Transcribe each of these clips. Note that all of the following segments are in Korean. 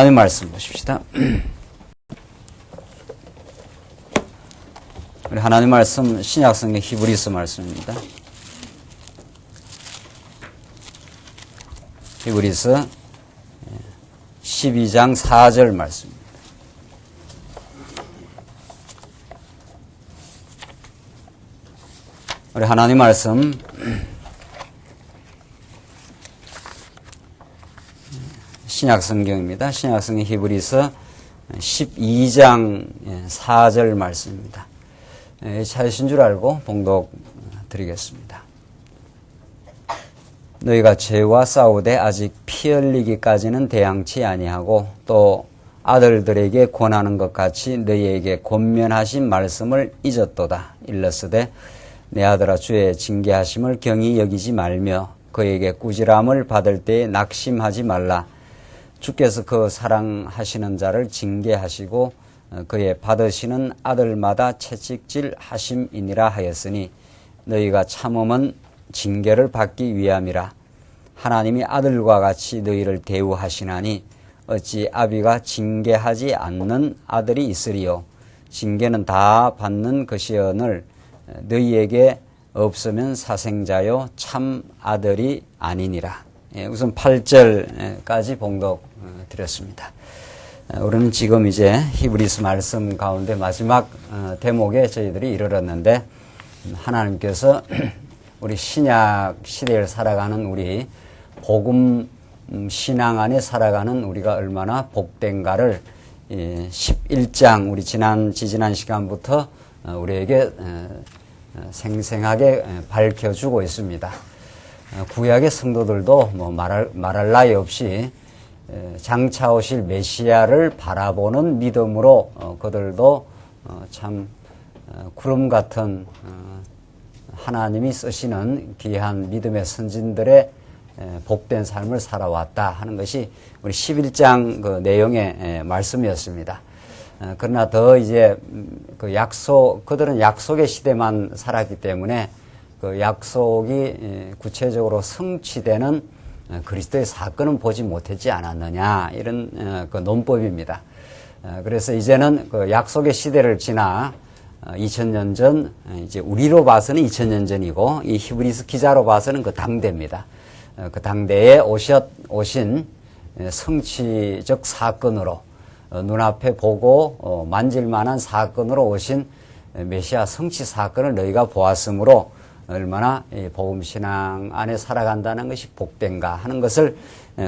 하나님 말씀 보십시다. 우리 하나님 말씀 신약성경 히브리서 말씀입니다. 히브리서 12장 4절 말씀입니다. 우리 하나님 말씀 신약성경입니다. 신약성경 히브리서 12장 4절 말씀입니다. 찾으신 줄 알고 봉독 드리겠습니다. 너희가 죄와 싸우되 아직 피 흘리기까지는 대항치 아니하고 또 아들들에게 권하는 것 같이 너희에게 권면하신 말씀을 잊었도다. 일러스되 내 아들아 주의 징계하심을 경히 여기지 말며 그에게 꾸지람을 받을 때에 낙심하지 말라. 주께서 그 사랑하시는 자를 징계하시고 그의 받으시는 아들마다 채찍질 하심이니라 하였으니 너희가 참음은 징계를 받기 위함이라. 하나님이 아들과 같이 너희를 대우하시나니 어찌 아비가 징계하지 않는 아들이 있으리요. 징계는 다 받는 것이오늘 너희에게 없으면 사생자요 참 아들이 아니니라. 우선 8절까지 봉독 드렸습니다. 우리는 지금 이제 히브리서 말씀 가운데 마지막 대목에 저희들이 이르렀는데 하나님께서 우리 신약 시대를 살아가는 우리 복음 신앙 안에 살아가는 우리가 얼마나 복된가를 11장 우리 지지난 시간부터 우리에게 생생하게 밝혀주고 있습니다. 구약의 성도들도 뭐 말할 나위 없이 장차 오실 메시아를 바라보는 믿음으로 그들도 참 구름 같은 하나님이 쓰시는 귀한 믿음의 선진들의 복된 삶을 살아왔다 하는 것이 우리 11장 그 내용의 말씀이었습니다. 그러나 더 이제 그들은 약속의 시대만 살았기 때문에 그 약속이 구체적으로 성취되는 그리스도의 사건은 보지 못했지 않았느냐 이런 그 논법입니다. 그래서 이제는 그 약속의 시대를 지나 2000년 전 이제 우리로 봐서는 2000년 전이고 이 히브리서 기자로 봐서는 그 당대입니다. 그 당대에 오신 성취적 사건으로 눈앞에 보고 만질 만한 사건으로 오신 메시아 성취 사건을 너희가 보았으므로 얼마나 복음신앙 안에 살아간다는 것이 복된가 하는 것을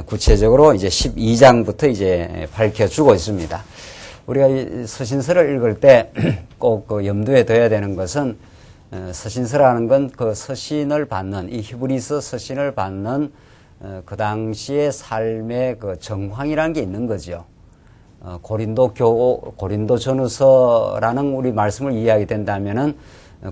구체적으로 이제 12장부터 이제 밝혀주고 있습니다. 우리가 이 서신서를 읽을 때 꼭 그 염두에 둬야 되는 것은 서신서라는 건 그 서신을 받는 이 히브리서 서신을 받는 그 당시의 삶의 그 정황이라는 게 있는 거죠. 고린도 전후서라는 우리 말씀을 이해하게 된다면은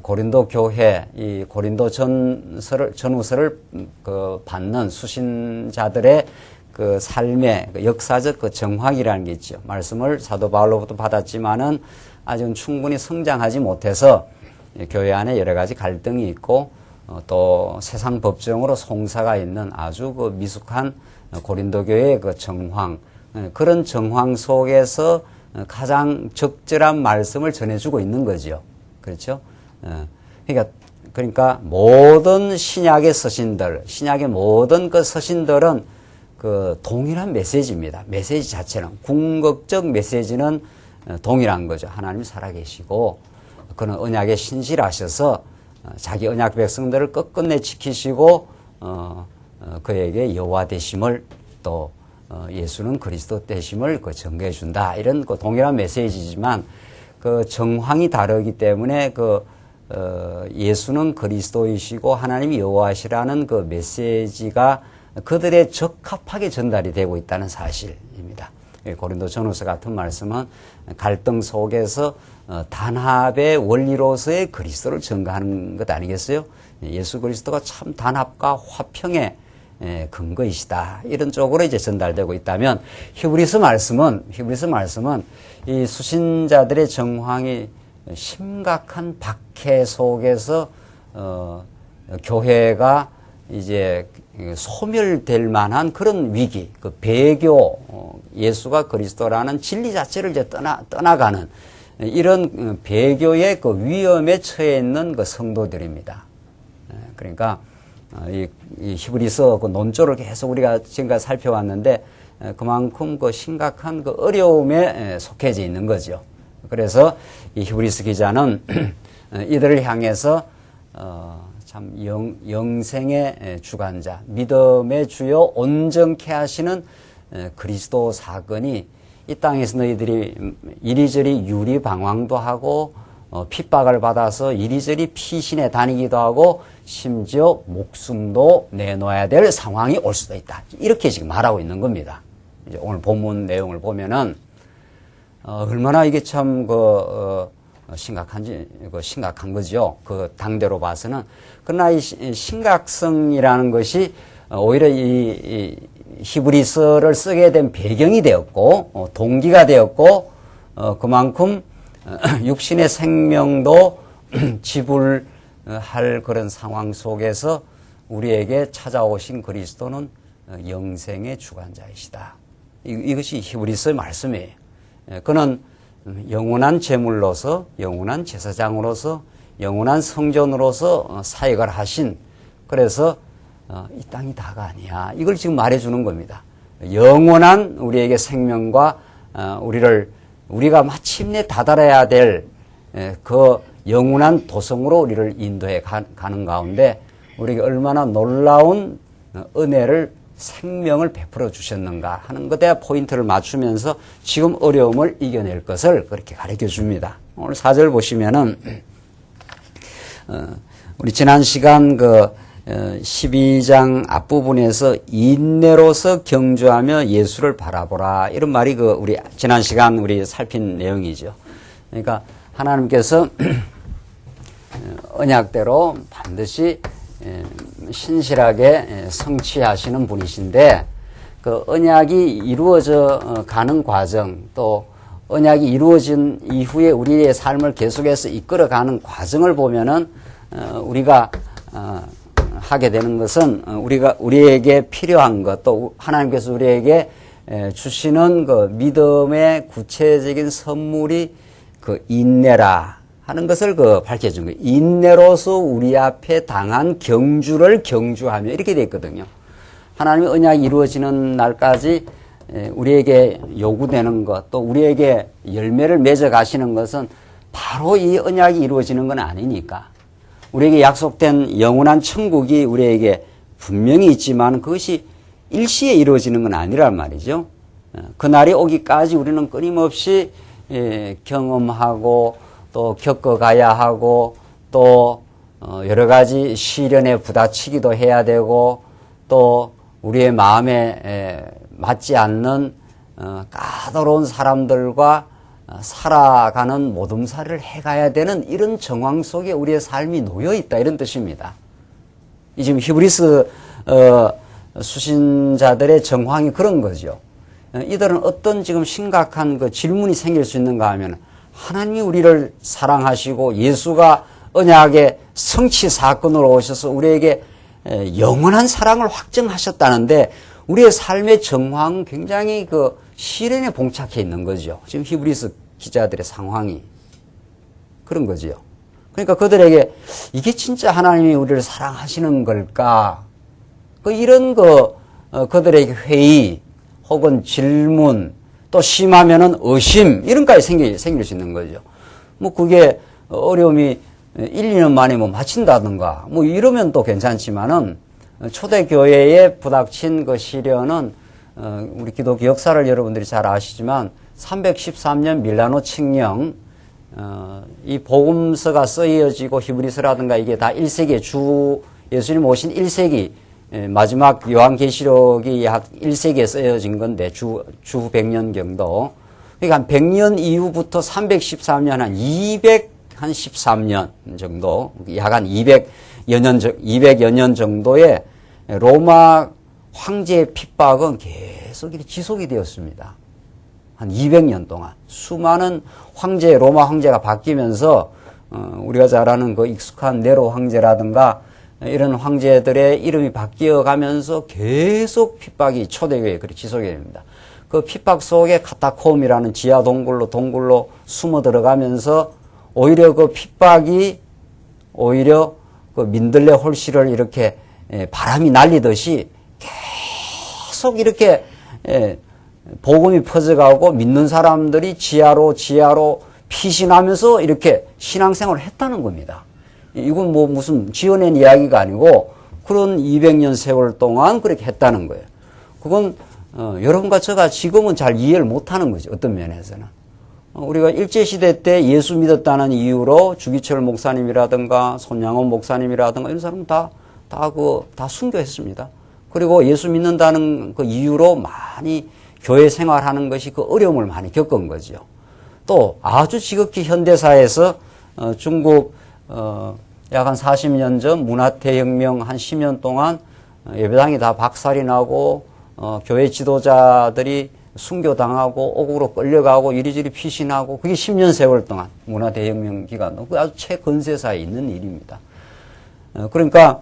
고린도 교회, 이 고린도 전후서를 그 받는 수신자들의 그 삶의 그 역사적 그 정황이라는 게 있죠. 말씀을 사도 바울로부터 받았지만은 아직은 충분히 성장하지 못해서 교회 안에 여러 가지 갈등이 있고 또 세상 법정으로 송사가 있는 아주 그 미숙한 고린도 교회의 그 정황, 그런 정황 속에서 가장 적절한 말씀을 전해주고 있는 거죠. 그렇죠? 그러니까 모든 신약의 서신들, 신약의 모든 그 서신들은 그 동일한 메시지입니다. 메시지 자체는 궁극적 메시지는 동일한 거죠. 하나님 살아계시고 그는 언약에 신실하셔서 자기 언약 백성들을 끝끝내 지키시고 그에게 여호와 되심을 또 예수는 그리스도 되심을 그 전개해 준다. 이런 그 동일한 메시지지만 그 정황이 다르기 때문에 예수는 그리스도이시고 하나님이 여호와시라는 그 메시지가 그들의 적합하게 전달이 되고 있다는 사실입니다. 고린도 전후서 같은 말씀은 갈등 속에서 단합의 원리로서의 그리스도를 전가하는 것 아니겠어요? 예수 그리스도가 참 단합과 화평의 근거이시다. 이런 쪽으로 이제 전달되고 있다면 히브리서 말씀은 이 수신자들의 정황이 심각한 박해 속에서 교회가 이제 소멸될 만한 그런 위기, 그 배교, 예수가 그리스도라는 진리 자체를 이제 떠나가는 이런 배교의 그 위험에 처해 있는 그 성도들입니다. 그러니까 이 히브리서 그 논조를 계속 우리가 지금까지 살펴왔는데 그만큼 그 심각한 그 어려움에 속해져 있는 거죠. 그래서 이 히브리서 기자는 이들을 향해서 참 영생의 주관자, 믿음의 주요 온전케 하시는 그리스도 사건이 이 땅에서 너희들이 이리저리 유리방황도 하고 핍박을 받아서 이리저리 피신해 다니기도 하고 심지어 목숨도 내놓아야 될 상황이 올 수도 있다. 이렇게 지금 말하고 있는 겁니다. 이제 오늘 본문 내용을 보면은 얼마나 이게 참 심각한 거죠. 그 당대로 봐서는. 그러나 이 심각성이라는 것이 오히려 이 히브리서를 쓰게 된 배경이 되었고, 동기가 되었고, 그만큼 육신의 생명도 지불할 그런 상황 속에서 우리에게 찾아오신 그리스도는 영생의 주관자이시다. 이것이 히브리서의 말씀이에요. 그는 영원한 제물로서, 영원한 제사장으로서, 영원한 성전으로서 사역을 하신, 그래서 이 땅이 다가 아니야. 이걸 지금 말해주는 겁니다. 영원한 우리에게 생명과 우리가 마침내 다다라야 될 그 영원한 도성으로 우리를 인도해 가는 가운데 우리에게 얼마나 놀라운 은혜를, 생명을 베풀어 주셨는가 하는 것에 포인트를 맞추면서 지금 어려움을 이겨낼 것을 그렇게 가르쳐 줍니다. 오늘 4절 보시면은 우리 지난 시간 12장 앞부분에서 인내로서 경주하며 예수를 바라보라, 이런 말이 우리 지난 시간 우리 살핀 내용이죠. 그러니까 하나님께서 언약대로 반드시 신실하게 성취하시는 분이신데, 그 언약이 이루어져 가는 과정, 또 언약이 이루어진 이후에 우리의 삶을 계속해서 이끌어가는 과정을 보면은 우리가 하게 되는 것은 우리에게 필요한 것, 또 하나님께서 우리에게 주시는 그 믿음의 구체적인 선물이 그 인내라 하는 것을 밝혀준 거예요. 인내로서 우리 앞에 당한 경주를 경주하며, 이렇게 되어 있거든요. 하나님의 언약이 이루어지는 날까지 우리에게 요구되는 것, 또 우리에게 열매를 맺어 가시는 것은 바로 이 언약이 이루어지는 건 아니니까. 우리에게 약속된 영원한 천국이 우리에게 분명히 있지만 그것이 일시에 이루어지는 건 아니란 말이죠. 그날이 오기까지 우리는 끊임없이 경험하고 또 겪어가야 하고, 또 여러 가지 시련에 부딪히기도 해야 되고, 또 우리의 마음에 맞지 않는 까다로운 사람들과 살아가는 모둠살이를 해가야 되는 이런 정황 속에 우리의 삶이 놓여 있다, 이런 뜻입니다. 이 지금 히브리서 수신자들의 정황이 그런 거죠. 이들은 어떤 지금 심각한 그 질문이 생길 수 있는가 하면, 하나님이 우리를 사랑하시고 예수가 언약의 성취 사건으로 오셔서 우리에게 영원한 사랑을 확정하셨다는데 우리의 삶의 정황은 굉장히 그 시련에 봉착해 있는 거죠. 지금 히브리서 기자들의 상황이 그런 거죠. 그러니까 그들에게 이게 진짜 하나님이 우리를 사랑하시는 걸까? 이런 그들에게 회의 혹은 질문, 또 심하면은 의심, 이런 까지 생길 수 있는 거죠. 그게 어려움이 1, 2년 만에 마친다든가, 이러면 또 괜찮지만은, 초대교회에 부닥친 그 시련은, 우리 기독교 역사를 여러분들이 잘 아시지만, 313년 밀라노 칙령, 이 복음서가 쓰여지고 히브리서라든가 이게 다 1세기에 예수님 오신 1세기, 마지막 요한계시록이 약 1세기에 쓰여진 건데 주 100년 정도. 그러니까 한 100년 이후부터 313년 한 213년 정도, 약 한 200여 년 정도의 로마 황제의 핍박은 계속 이렇게 지속이 되었습니다. 한 200년 동안 수많은 로마 황제가 바뀌면서 우리가 잘 아는 그 익숙한 네로 황제라든가 이런 황제들의 이름이 바뀌어 가면서 계속 핍박이 초대교회에 그렇게 지속이 됩니다. 그 핍박 속에 카타콤이라는 지하 동굴로 숨어 들어가면서 오히려 그 핍박이 오히려 그 민들레 홀씨를 이렇게 바람이 날리듯이 계속 이렇게 복음이 퍼져가고 믿는 사람들이 지하로 피신하면서 이렇게 신앙생활을 했다는 겁니다. 이건 뭐 무슨 지어낸 이야기가 아니고 그런 200년 세월 동안 그렇게 했다는 거예요. 그건 여러분과 제가 지금은 잘 이해를 못하는 거죠. 어떤 면에서는. 우리가 일제시대 때 예수 믿었다는 이유로 주기철 목사님이라든가 손양원 목사님이라든가 이런 사람은 다 순교했습니다. 그리고 예수 믿는다는 그 이유로 많이 교회 생활하는 것이 그 어려움을 많이 겪은 거죠. 또 아주 지극히 현대사에서 중국 약 한 40년 전 문화대혁명 한 10년 동안 예배당이 다 박살이 나고 교회 지도자들이 순교당하고 옥으로 끌려가고 이리저리 피신하고 그게 10년 세월 동안 문화대혁명 기간 그 아주 최근세사에 있는 일입니다. 그러니까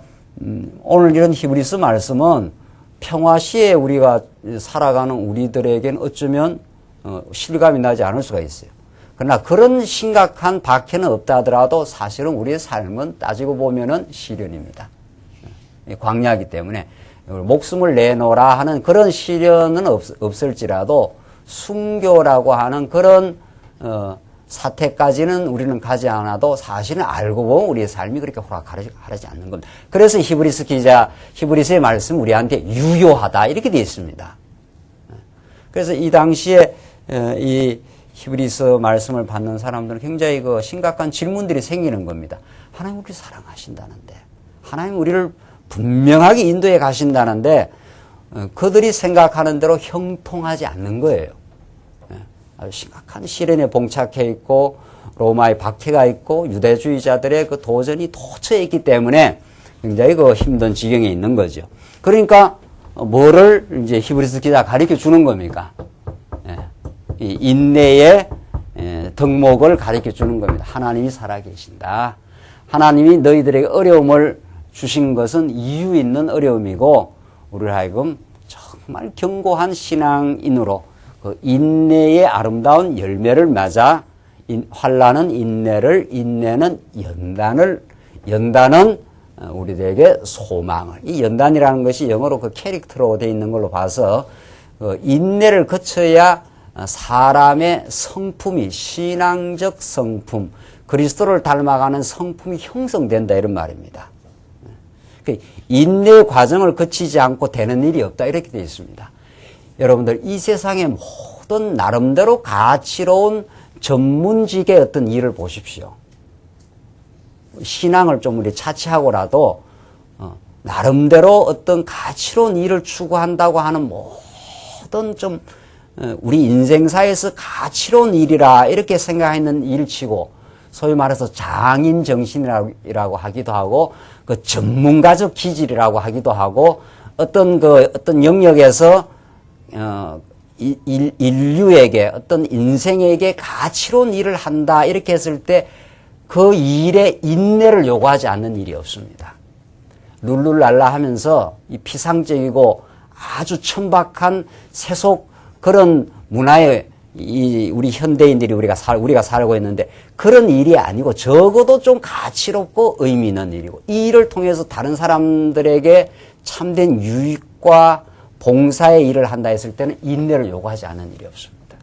오늘 이런 히브리서 말씀은 평화시에 우리가 살아가는 우리들에게는 어쩌면 실감이 나지 않을 수가 있어요. 그러나 그런 심각한 박해는 없다 하더라도 사실은 우리의 삶은 따지고 보면은 시련입니다. 광야이기 때문에 목숨을 내놓으라 하는 그런 시련은 없을지라도 순교라고 하는 그런 사태까지는 우리는 가지 않아도 사실은 알고 보면 우리의 삶이 그렇게 호락호락하지 않는 겁니다. 그래서 히브리서의 말씀 우리한테 유효하다 이렇게 되어 있습니다. 그래서 이 당시에 이 히브리서 말씀을 받는 사람들은 굉장히 그 심각한 질문들이 생기는 겁니다. 하나님 우리를 사랑하신다는데, 하나님 우리를 분명하게 인도해 가신다는데 그들이 생각하는 대로 형통하지 않는 거예요. 아주 심각한 시련에 봉착해 있고 로마의 박해가 있고 유대주의자들의 그 도전이 도처에 있기 때문에 굉장히 그 힘든 지경에 있는 거죠. 그러니까 뭐를 이제 히브리서 기자 가르쳐 주는 겁니까? 이 인내의 덕목을 가르쳐 주는 겁니다. 하나님이 살아계신다. 하나님이 너희들에게 어려움을 주신 것은 이유 있는 어려움이고 우리를 하여금 정말 견고한 신앙인으로 그 인내의 아름다운 열매를 맞아 환난은 인내를, 인내는 연단은 우리들에게 소망을. 이 연단이라는 것이 영어로 그 캐릭터로 되어 있는 걸로 봐서 인내를 거쳐야 사람의 성품이 신앙적 성품, 그리스도를 닮아가는 성품이 형성된다 이런 말입니다. 인내의 과정을 거치지 않고 되는 일이 없다 이렇게 되어 있습니다. 여러분들 이 세상의 모든 나름대로 가치로운 전문직의 어떤 일을 보십시오. 신앙을 좀 우리 차치하고라도 나름대로 어떤 가치로운 일을 추구한다고 하는 모든 좀 우리 인생사에서 가치로운 일이라 이렇게 생각하는 일치고 소위 말해서 장인 정신이라고 하기도 하고 그 전문가적 기질이라고 하기도 하고 어떤 영역에서 인류에게 어떤 인생에게 가치로운 일을 한다 이렇게 했을 때 그 일에 인내를 요구하지 않는 일이 없습니다. 룰루랄라 하면서 이 피상적이고 아주 천박한 세속 그런 문화에 우리 현대인들이 우리가 살고 있는데 그런 일이 아니고 적어도 좀 가치롭고 의미 있는 일이고 이 일을 통해서 다른 사람들에게 참된 유익과 봉사의 일을 한다 했을 때는 인내를 요구하지 않는 일이 없습니다.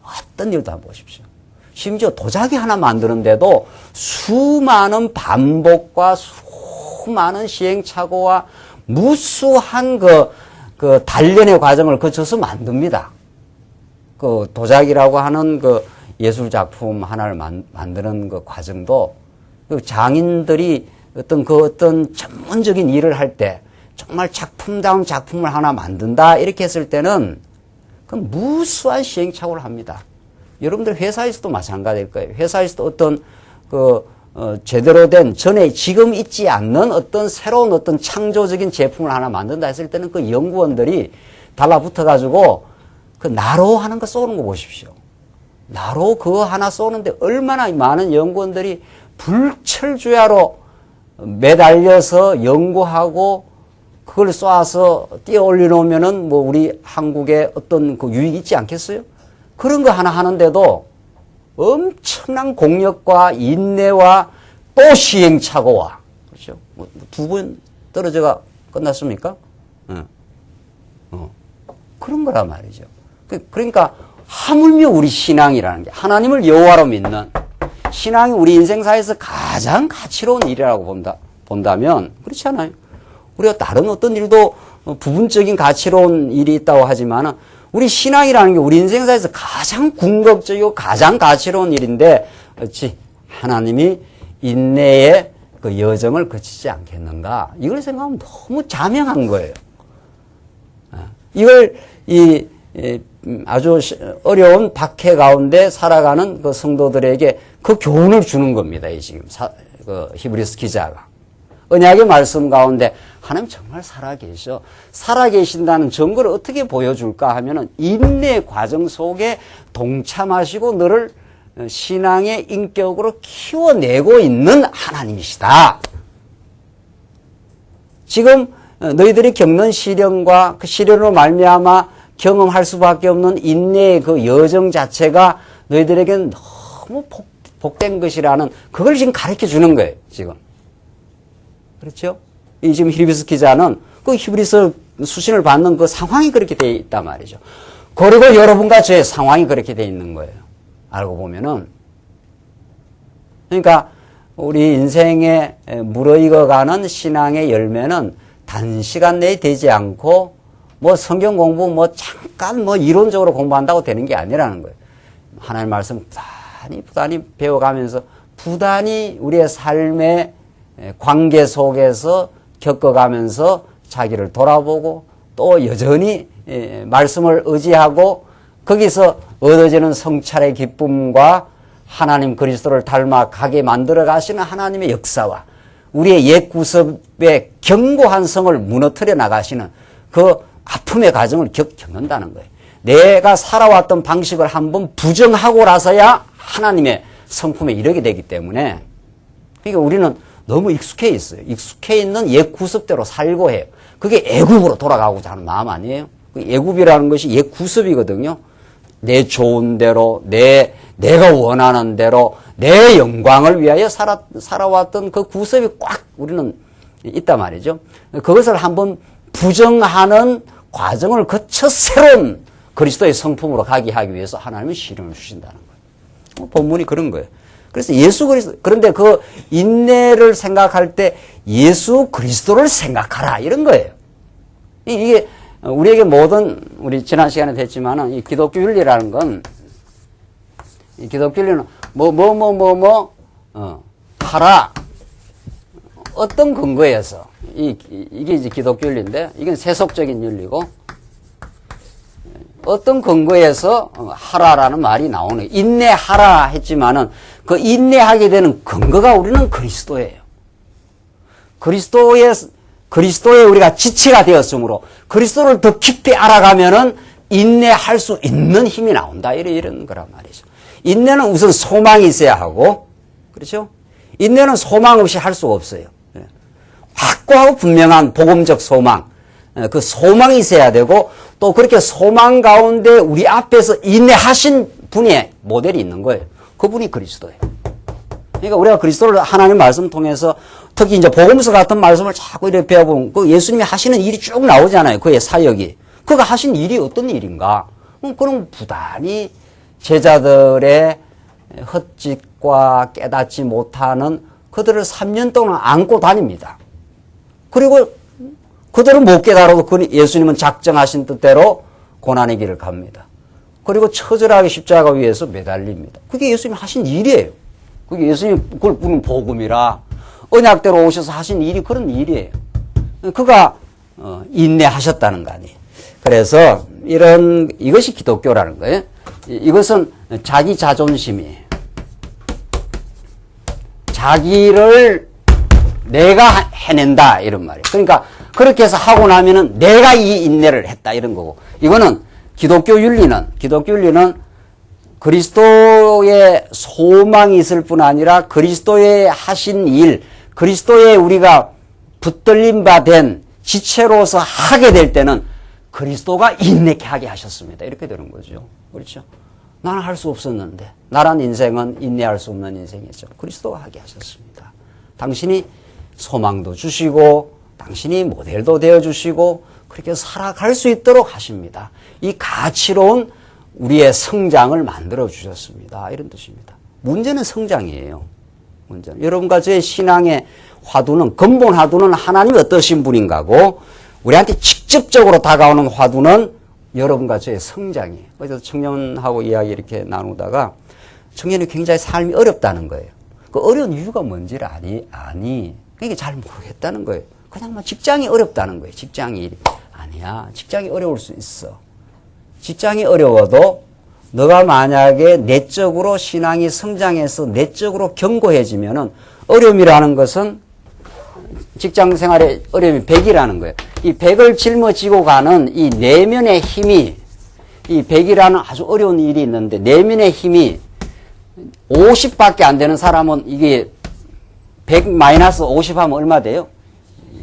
어떤 일도 한번 보십시오. 심지어 도자기 하나 만드는데도 수많은 반복과 수많은 시행착오와 무수한 그 단련의 과정을 거쳐서 만듭니다. 그 도자기라고 하는 그 예술 작품 하나를 만드는 그 과정도 그 장인들이 어떤 전문적인 일을 할 때 정말 작품다운 작품을 하나 만든다 이렇게 했을 때는 그 무수한 시행착오를 합니다. 여러분들 회사에서도 마찬가지일 거예요. 회사에서도 어떤 제대로 된 전에 지금 있지 않는 어떤 새로운 어떤 창조적인 제품을 하나 만든다 했을 때는 그 연구원들이 달라붙어가지고 그 나로 하는 거 쏘는 거 보십시오. 나로 그거 하나 쏘는데 얼마나 많은 연구원들이 불철주야로 매달려서 연구하고 그걸 쏴서 띄어 올려놓으면은 뭐 우리 한국에 어떤 그 유익이 있지 않겠어요? 그런 거 하나 하는데도 엄청난 공력과 인내와 또 시행착오와, 그렇죠? 뭐 두 번 떨어져가 끝났습니까? 그런 거란 말이죠. 그러니까 하물며 우리 신앙이라는 게 하나님을 여호와로 믿는 신앙이 우리 인생사에서 가장 가치로운 일이라고 본다면 그렇지 않아요? 우리가 다른 어떤 일도 부분적인 가치로운 일이 있다고 하지만 우리 신앙이라는 게 우리 인생사에서 가장 궁극적이고 가장 가치로운 일인데 어찌 하나님이 인내의 그 여정을 거치지 않겠는가? 이걸 생각하면 너무 자명한 거예요. 이걸 아주 어려운 박해 가운데 살아가는 그 성도들에게 그 교훈을 주는 겁니다. 이 지금 그 히브리서 기자가 언약의 말씀 가운데 하나님 정말 살아계셔. 살아계신다는 증거를 어떻게 보여줄까 하면은 인내 과정 속에 동참하시고 너를 신앙의 인격으로 키워내고 있는 하나님이시다. 지금 너희들이 겪는 시련과 그 시련으로 말미암아 경험할 수밖에 없는 인내의 그 여정 자체가 너희들에게는 너무 복된 것이라는 그걸 지금 가르쳐 주는 거예요. 지금. 그렇죠? 이 지금 히브리서 기자는 그 히브리서 수신을 받는 그 상황이 그렇게 되어 있단 말이죠. 그리고 여러분과 저의 상황이 그렇게 되어 있는 거예요. 알고 보면은. 그러니까 우리 인생에 무르익어가는 신앙의 열매는 단시간 내에 되지 않고 뭐 성경 공부 뭐 잠깐 뭐 이론적으로 공부한다고 되는 게 아니라는 거예요. 하나님 말씀 부단히 배워가면서 부단히 우리의 삶의 관계 속에서 겪어가면서 자기를 돌아보고 또 여전히 말씀을 의지하고 거기서 얻어지는 성찰의 기쁨과 하나님 그리스도를 닮아가게 만들어 가시는 하나님의 역사와 우리의 옛 구습의 견고한 성을 무너뜨려 나가시는 그 아픔의 과정을 겪는다는 거예요. 내가 살아왔던 방식을 한번 부정하고 나서야 하나님의 성품에 이르게 되기 때문에 그러니까 우리는 너무 익숙해 있어요. 익숙해 있는 옛 구습대로 살고 해요. 그게 애굽으로 돌아가고자 하는 마음 아니에요? 애굽이라는 것이 옛 구습이거든요. 내 좋은 대로, 내가 원하는 대로, 내 영광을 위하여 살아왔던 그 구습이 꽉 우리는 있단 말이죠. 그것을 한번 부정하는 과정을 거쳐 새로운 그리스도의 성품으로 가게 하기 위해서 하나님은 시련을 주신다는 거예요. 본문이 그런 거예요. 그래서 예수 그리스도, 그런데 그 인내를 생각할 때 예수 그리스도를 생각하라. 이런 거예요. 이게 우리에게 모든, 우리 지난 시간에 됐지만은 이 기독교 윤리라는 건, 이 기독교 윤리는 하라. 어떤 근거에서, 이게 이제 기독교 윤리인데, 이건 세속적인 윤리고, 어떤 근거에서 하라라는 말이 나오는 인내하라 했지만은 그 인내하게 되는 근거가 우리는 그리스도예요. 그리스도에 우리가 지체가 되었으므로 그리스도를 더 깊이 알아가면은 인내할 수 있는 힘이 나온다. 이런 거란 말이죠. 인내는 우선 소망이 있어야 하고, 그렇죠? 인내는 소망 없이 할 수가 없어요. 확고하고 분명한 복음적 소망, 그 소망이 있어야 되고 또 그렇게 소망 가운데 우리 앞에서 인내하신 분의 모델이 있는 거예요. 그분이 그리스도예요. 그러니까 우리가 그리스도를 하나님 말씀 통해서 특히 이제 복음서 같은 말씀을 자꾸 이렇게 배워보면 그 예수님이 하시는 일이 쭉 나오잖아요. 그의 사역이. 그가 하신 일이 어떤 일인가? 그럼 부단히 제자들의 헛짓과 깨닫지 못하는 그들을 3년 동안 안고 다닙니다. 그리고 그들은 못 깨달아도 예수님은 작정하신 뜻대로 고난의 길을 갑니다. 그리고 처절하게 십자가 위에서 매달립니다. 그게 예수님이 하신 일이에요. 그게 예수님이 그걸 부르는 복음이라 언약대로 오셔서 하신 일이 그런 일이에요. 그가 인내하셨다는 거 아니에요. 그래서 이것이 기독교라는 거예요. 이것은 자기 자존심이에요. 자기를 내가 해낸다 이런 말이에요. 그러니까 그렇게 해서 하고 나면은 내가 이 인내를 했다 이런 거고, 이거는 기독교 윤리는 그리스도의 소망이 있을 뿐 아니라 그리스도의 하신 일, 그리스도에 우리가 붙들림 바 된 지체로서 하게 될 때는 그리스도가 인내케 하게 하셨습니다. 이렇게 되는 거죠. 그렇죠? 나는 할 수 없었는데 나란 인생은 인내할 수 없는 인생이죠. 그리스도가 하게 하셨습니다. 당신이 소망도 주시고 당신이 모델도 되어주시고 그렇게 살아갈 수 있도록 하십니다. 이 가치로운 우리의 성장을 만들어 주셨습니다. 이런 뜻입니다. 문제는 성장이에요. 문제는. 여러분과 저의 신앙의 화두는, 근본 화두는 하나님이 어떠신 분인가고 우리한테 직접적으로 다가오는 화두는 여러분과 저의 성장이에요. 그래서 청년하고 이야기 이렇게 나누다가 청년이 굉장히 삶이 어렵다는 거예요. 그 어려운 이유가 뭔지를 그러니까 잘 모르겠다는 거예요. 그냥 뭐 직장이 어렵다는 거예요. 직장이 아니야. 직장이 어려울 수 있어. 직장이 어려워도 너가 만약에 내적으로 신앙이 성장해서 내적으로 견고해지면은 어려움이라는 것은 직장 생활의 어려움이 100이라는 거예요. 이 100을 짊어지고 가는 이 내면의 힘이 이 100이라는 아주 어려운 일이 있는데 내면의 힘이 50밖에 안 되는 사람은 이게 100 마이너스 50 하면 얼마 돼요?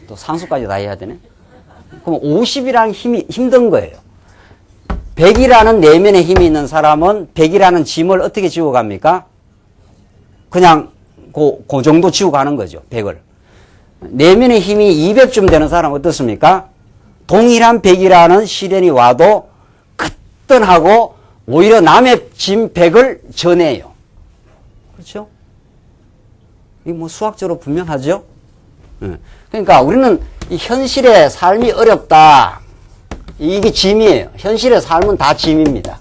또 상수까지 다 해야 되네. 그럼 50이라는 힘이 힘든 거예요. 100이라는 내면의 힘이 있는 사람은 100이라는 짐을 어떻게 지고 갑니까? 그냥 그 정도 지고 가는 거죠. 100을. 내면의 힘이 200쯤 되는 사람은 어떻습니까? 동일한 100이라는 시련이 와도 그뜬하고 오히려 남의 짐 100을 전해요. 그렇죠? 이게 뭐 수학적으로 분명하죠? 그러니까 우리는 이 현실의 삶이 어렵다. 이게 짐이에요. 현실의 삶은 다 짐입니다.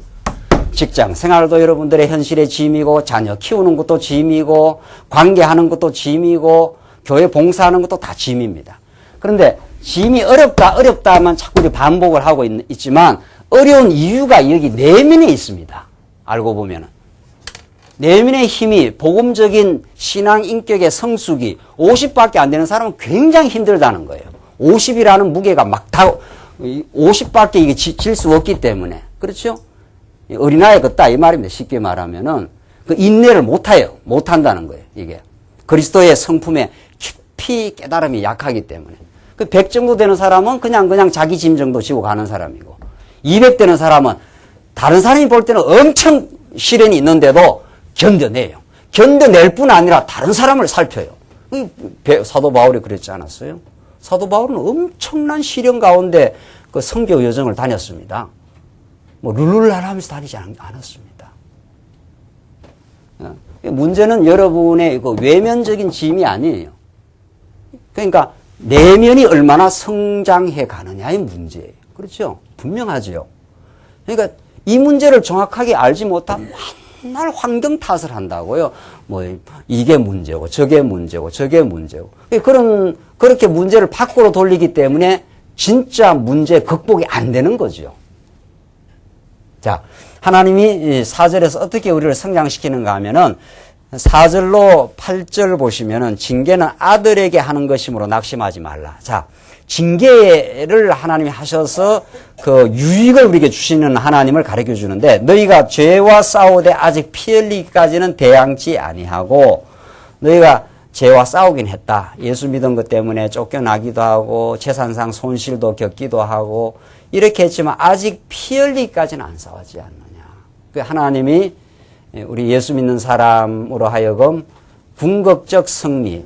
직장 생활도 여러분들의 현실의 짐이고 자녀 키우는 것도 짐이고 관계하는 것도 짐이고 교회 봉사하는 것도 다 짐입니다. 그런데 짐이 어렵다만 자꾸 우리 반복을 하고 있지만 어려운 이유가 여기 내면에 있습니다. 알고 보면은. 내면의 힘이 복음적인 신앙 인격의 성숙이 50밖에 안 되는 사람은 굉장히 힘들다는 거예요. 50이라는 무게가 막 다 50밖에 이게 질 수 없기 때문에. 그렇죠? 어린아이 같다 이 말입니다. 쉽게 말하면은 그 인내를 못해요. 못한다는 거예요. 이게 그리스도의 성품에 깊이 깨달음이 약하기 때문에. 그 100 정도 되는 사람은 그냥 자기 짐 정도 지고 가는 사람이고 200 되는 사람은 다른 사람이 볼 때는 엄청 시련이 있는데도 견뎌내요. 견뎌낼 뿐 아니라 다른 사람을 살펴요. 사도 바울이 그랬지 않았어요? 사도 바울은 엄청난 시련 가운데 그 선교 여정을 다녔습니다. 뭐 룰루랄 하면서 다니지 않았습니다. 문제는 여러분의 그 외면적인 짐이 아니에요. 그러니까 내면이 얼마나 성장해 가느냐의 문제예요. 그렇죠? 분명하죠. 그러니까 이 문제를 정확하게 알지 못하면 맨날 환경 탓을 한다고요. 뭐 이게 문제고 저게 문제고 저게 문제고. 그렇게 문제를 밖으로 돌리기 때문에 진짜 문제 극복이 안 되는 거죠. 자, 하나님이 4절에서 어떻게 우리를 성장시키는가 하면은 4절로 8절 보시면은 징계는 아들에게 하는 것이므로 낙심하지 말라. 자, 징계를 하나님이 하셔서 그 유익을 우리에게 주시는 하나님을 가르쳐 주는데 너희가 죄와 싸우되 아직 피 흘리기까지는 대항치 아니하고 너희가 죄와 싸우긴 했다. 예수 믿은 것 때문에 쫓겨나기도 하고 재산상 손실도 겪기도 하고 이렇게 했지만 아직 피 흘리기까지는 안 싸웠지 않느냐. 그 하나님이 우리 예수 믿는 사람으로 하여금 궁극적 승리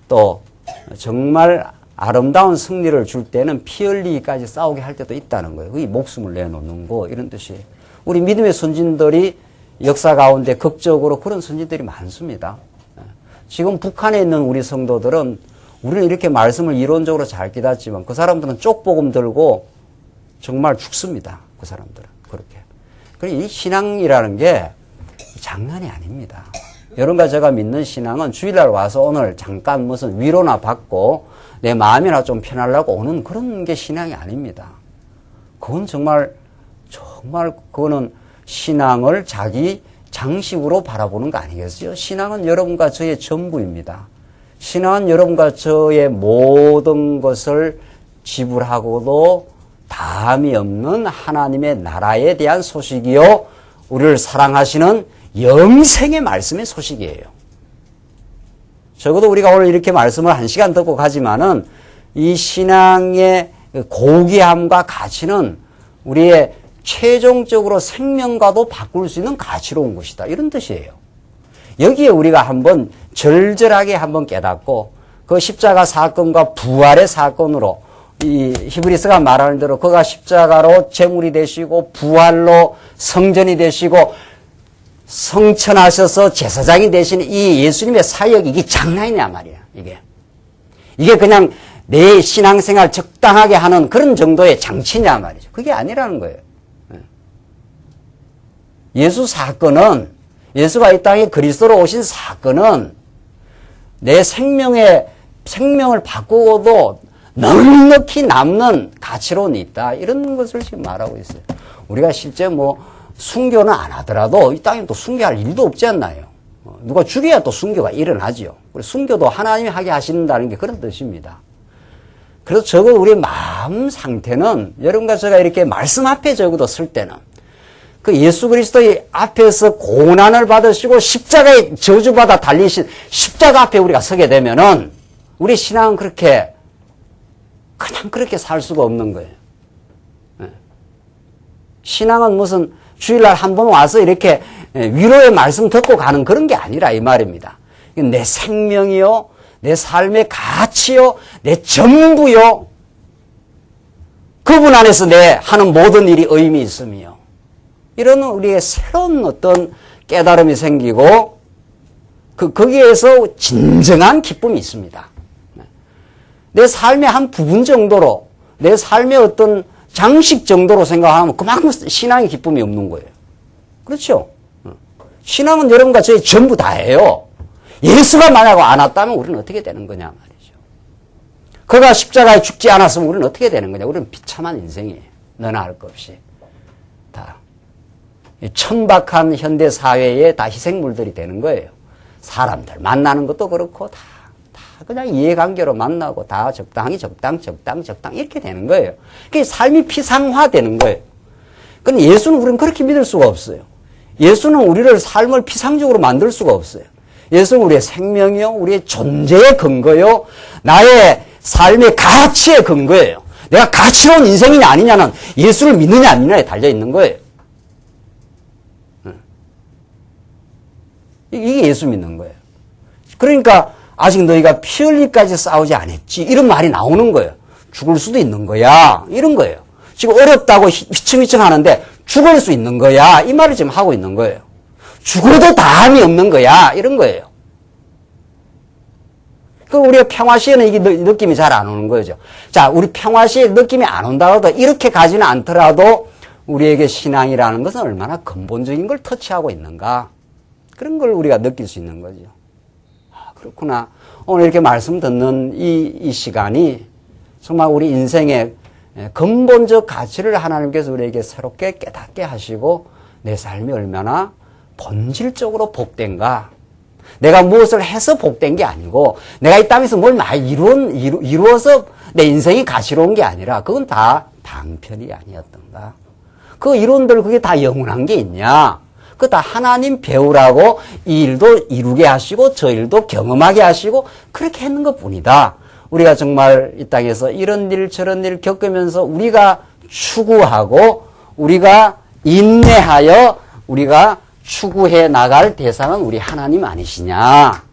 또 정말 아름다운 승리를 줄 때는 피 흘리기까지 싸우게 할 때도 있다는 거예요. 그게 목숨을 내놓는 거 이런 뜻이에요. 우리 믿음의 선진들이 역사 가운데 극적으로 그런 선진들이 많습니다. 지금 북한에 있는 우리 성도들은 우리는 이렇게 말씀을 이론적으로 잘 깨닫지만 그 사람들은 쪽복음 들고 정말 죽습니다. 그 사람들은 그렇게. 그리고 이 신앙이라는 게 장난이 아닙니다. 여러분과 제가 믿는 신앙은 주일날 와서 오늘 잠깐 무슨 위로나 받고 내 마음이나 좀 편하려고 오는 그런 게 신앙이 아닙니다. 그건 정말 그거는 신앙을 자기 장식으로 바라보는 거 아니겠어요? 신앙은 여러분과 저의 전부입니다. 신앙은 여러분과 저의 모든 것을 지불하고도 다함이 없는 하나님의 나라에 대한 소식이요. 우리를 사랑하시는 영생의 말씀의 소식이에요. 적어도 우리가 오늘 이렇게 말씀을 1시간 듣고 가지만은 이 신앙의 고귀함과 가치는 우리의 최종적으로 생명과도 바꿀 수 있는 가치로운 것이다. 이런 뜻이에요. 여기에 우리가 한번 절절하게 한번 깨닫고 그 십자가 사건과 부활의 사건으로 이 히브리서가 말하는 대로 그가 십자가로 제물이 되시고 부활로 성전이 되시고 성천하셔서 제사장이 되신 이 예수님의 사역이 이게 장난이냐 말이야. 이게 그냥 내 신앙생활 적당하게 하는 그런 정도의 장치냐 말이죠. 그게 아니라는 거예요. 예수 사건은, 예수가 이 땅에 그리스도로 오신 사건은 내 생명을 바꾸고도 넉넉히 남는 가치론이 있다. 이런 것을 지금 말하고 있어요. 우리가 실제 순교는 안 하더라도 이 땅에 또 순교할 일도 없지 않나요? 누가 죽여야 또 순교가 일어나지요. 순교도 하나님이 하게 하신다는 게 그런 뜻입니다. 그래서 적어도 우리 마음 상태는 여러분과 제가 이렇게 말씀 앞에 적어도 설 때는 그 예수 그리스도의 앞에서 고난을 받으시고 십자가에 저주받아 달리신 십자가 앞에 우리가 서게 되면은 우리 신앙은 그냥 그렇게 살 수가 없는 거예요. 신앙은 무슨 주일날 한 번 와서 이렇게 위로의 말씀 듣고 가는 그런 게 아니라 이 말입니다. 내 생명이요, 내 삶의 가치요, 내 전부요. 그분 안에서 내 하는 모든 일이 의미 있으며 이런 우리의 새로운 어떤 깨달음이 생기고 거기에서 진정한 기쁨이 있습니다. 내 삶의 한 부분 정도로 내 삶의 어떤 장식 정도로 생각하면 그만큼 신앙의 기쁨이 없는 거예요. 그렇죠? 신앙은 여러분과 저희 전부 다예요. 예수가 만약 안 왔다면 우리는 어떻게 되는 거냐 말이죠. 그가 십자가에 죽지 않았으면 우리는 어떻게 되는 거냐. 우리는 비참한 인생이에요. 너나 할 것 없이. 다 천박한 현대 사회에 다 희생물들이 되는 거예요. 사람들 만나는 것도 그렇고 다 그냥 이해관계로 만나고 다 적당 이렇게 되는 거예요. 그게 삶이 피상화되는 거예요. 근데 예수는 우리는 그렇게 믿을 수가 없어요. 예수는 우리를 삶을 피상적으로 만들 수가 없어요. 예수는 우리의 생명이요, 우리의 존재의 근거요, 나의 삶의 가치의 근거예요. 내가 가치로운 인생이냐 아니냐는 예수를 믿느냐 안 믿느냐에 달려 있는 거예요. 이게 예수 믿는 거예요. 그러니까 아직 너희가 피 흘리기까지 싸우지 않았지 이런 말이 나오는 거예요. 죽을 수도 있는 거야 이런 거예요. 지금 어렵다고 휘청휘청 하는데 죽을 수 있는 거야 이 말을 지금 하고 있는 거예요. 죽어도 다함이 없는 거야 이런 거예요. 그럼 우리가 평화시에는 이게 느낌이 잘 안 오는 거죠. 자, 우리 평화시에 느낌이 안 온다고 해도 이렇게 가지는 않더라도 우리에게 신앙이라는 것은 얼마나 근본적인 걸 터치하고 있는가 그런 걸 우리가 느낄 수 있는 거죠. 그렇구나. 오늘 이렇게 말씀 듣는 이 시간이 정말 우리 인생의 근본적 가치를 하나님께서 우리에게 새롭게 깨닫게 하시고 내 삶이 얼마나 본질적으로 복된가. 내가 무엇을 해서 복된 게 아니고 내가 이 땅에서 뭘 많이 이루어서 내 인생이 가치로운 게 아니라 그건 다 방편이 아니었던가. 그 이론들 그게 다 영원한 게 있냐. 그 다 하나님 배우라고 이 일도 이루게 하시고 저 일도 경험하게 하시고 그렇게 했는 것 뿐이다. 우리가 정말 이 땅에서 이런 일 저런 일 겪으면서 우리가 추구하고 우리가 인내하여 우리가 추구해 나갈 대상은 우리 하나님 아니시냐.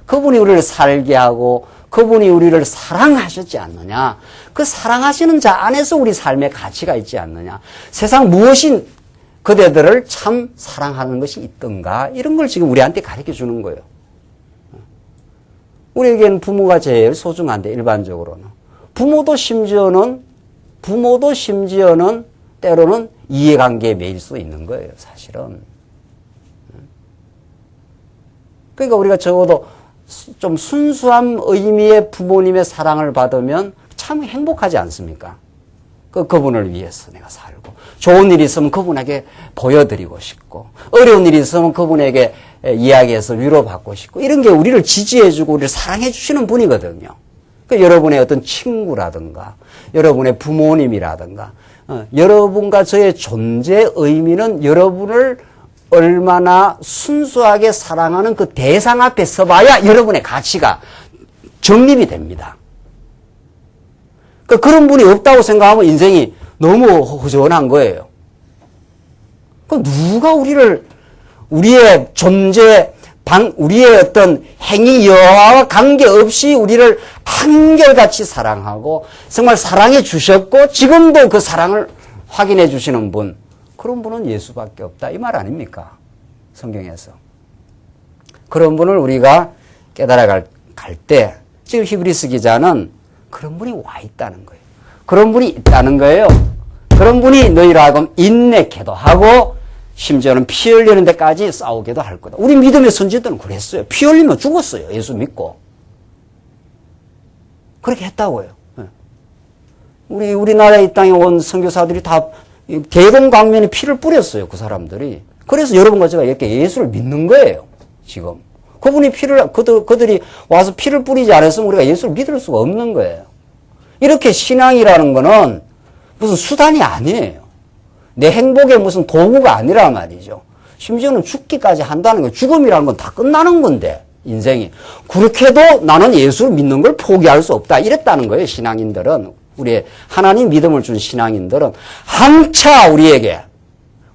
그분이 우리를 살게 하고 그분이 우리를 사랑하셨지 않느냐. 그 사랑하시는 자 안에서 우리 삶의 가치가 있지 않느냐. 세상 무엇이 그대들을 참 사랑하는 것이 있던가 이런 걸 지금 우리한테 가르쳐 주는 거예요. 우리에게는 부모가 제일 소중한데 일반적으로는 부모도 심지어는 때로는 이해관계에 매일 수 있는 거예요. 사실은. 그러니까 우리가 적어도 좀 순수한 의미의 부모님의 사랑을 받으면 참 행복하지 않습니까? 그분을 위해서 내가 살고 좋은 일이 있으면 그분에게 보여드리고 싶고 어려운 일이 있으면 그분에게 이야기해서 위로받고 싶고 이런 게 우리를 지지해주고 우리를 사랑해 주시는 분이거든요. 그러니까 여러분의 어떤 친구라든가 여러분의 부모님이라든가 여러분과 저의 존재의 의미는 여러분을 얼마나 순수하게 사랑하는 그 대상 앞에 서봐야 여러분의 가치가 정립이 됩니다. 그런 분이 없다고 생각하면 인생이 너무 허전한 거예요. 누가 우리의 존재, 우리의 어떤 행위 여하와 관계없이 우리를 한결같이 사랑하고 정말 사랑해 주셨고 지금도 그 사랑을 확인해 주시는 분, 그런 분은 예수밖에 없다 이 말 아닙니까? 성경에서. 그런 분을 우리가 깨달아 갈 때 지금 히브리스 기자는 그런 분이 와 있다는 거예요. 그런 분이 있다는 거예요. 그런 분이 너희로 하여금 인내케도 하고 심지어는 피 흘리는 데까지 싸우게도 할 거다. 우리 믿음의 선지자들은 그랬어요. 피 흘리면 죽었어요. 예수 믿고. 그렇게 했다고요. 우리나라에 이 땅에 온 선교사들이 다 대동강변에 피를 뿌렸어요. 그 사람들이. 그래서 여러분과 제가 이렇게 예수를 믿는 거예요. 지금. 그들이 와서 피를 뿌리지 않았으면 우리가 예수를 믿을 수가 없는 거예요. 이렇게 신앙이라는 거는 무슨 수단이 아니에요. 내 행복의 무슨 도구가 아니란 말이죠. 심지어는 죽기까지 한다는 거예요. 죽음이라는 건 다 끝나는 건데, 인생이. 그렇게도 나는 예수를 믿는 걸 포기할 수 없다. 이랬다는 거예요, 신앙인들은. 우리의 하나님 믿음을 준 신앙인들은. 한차 우리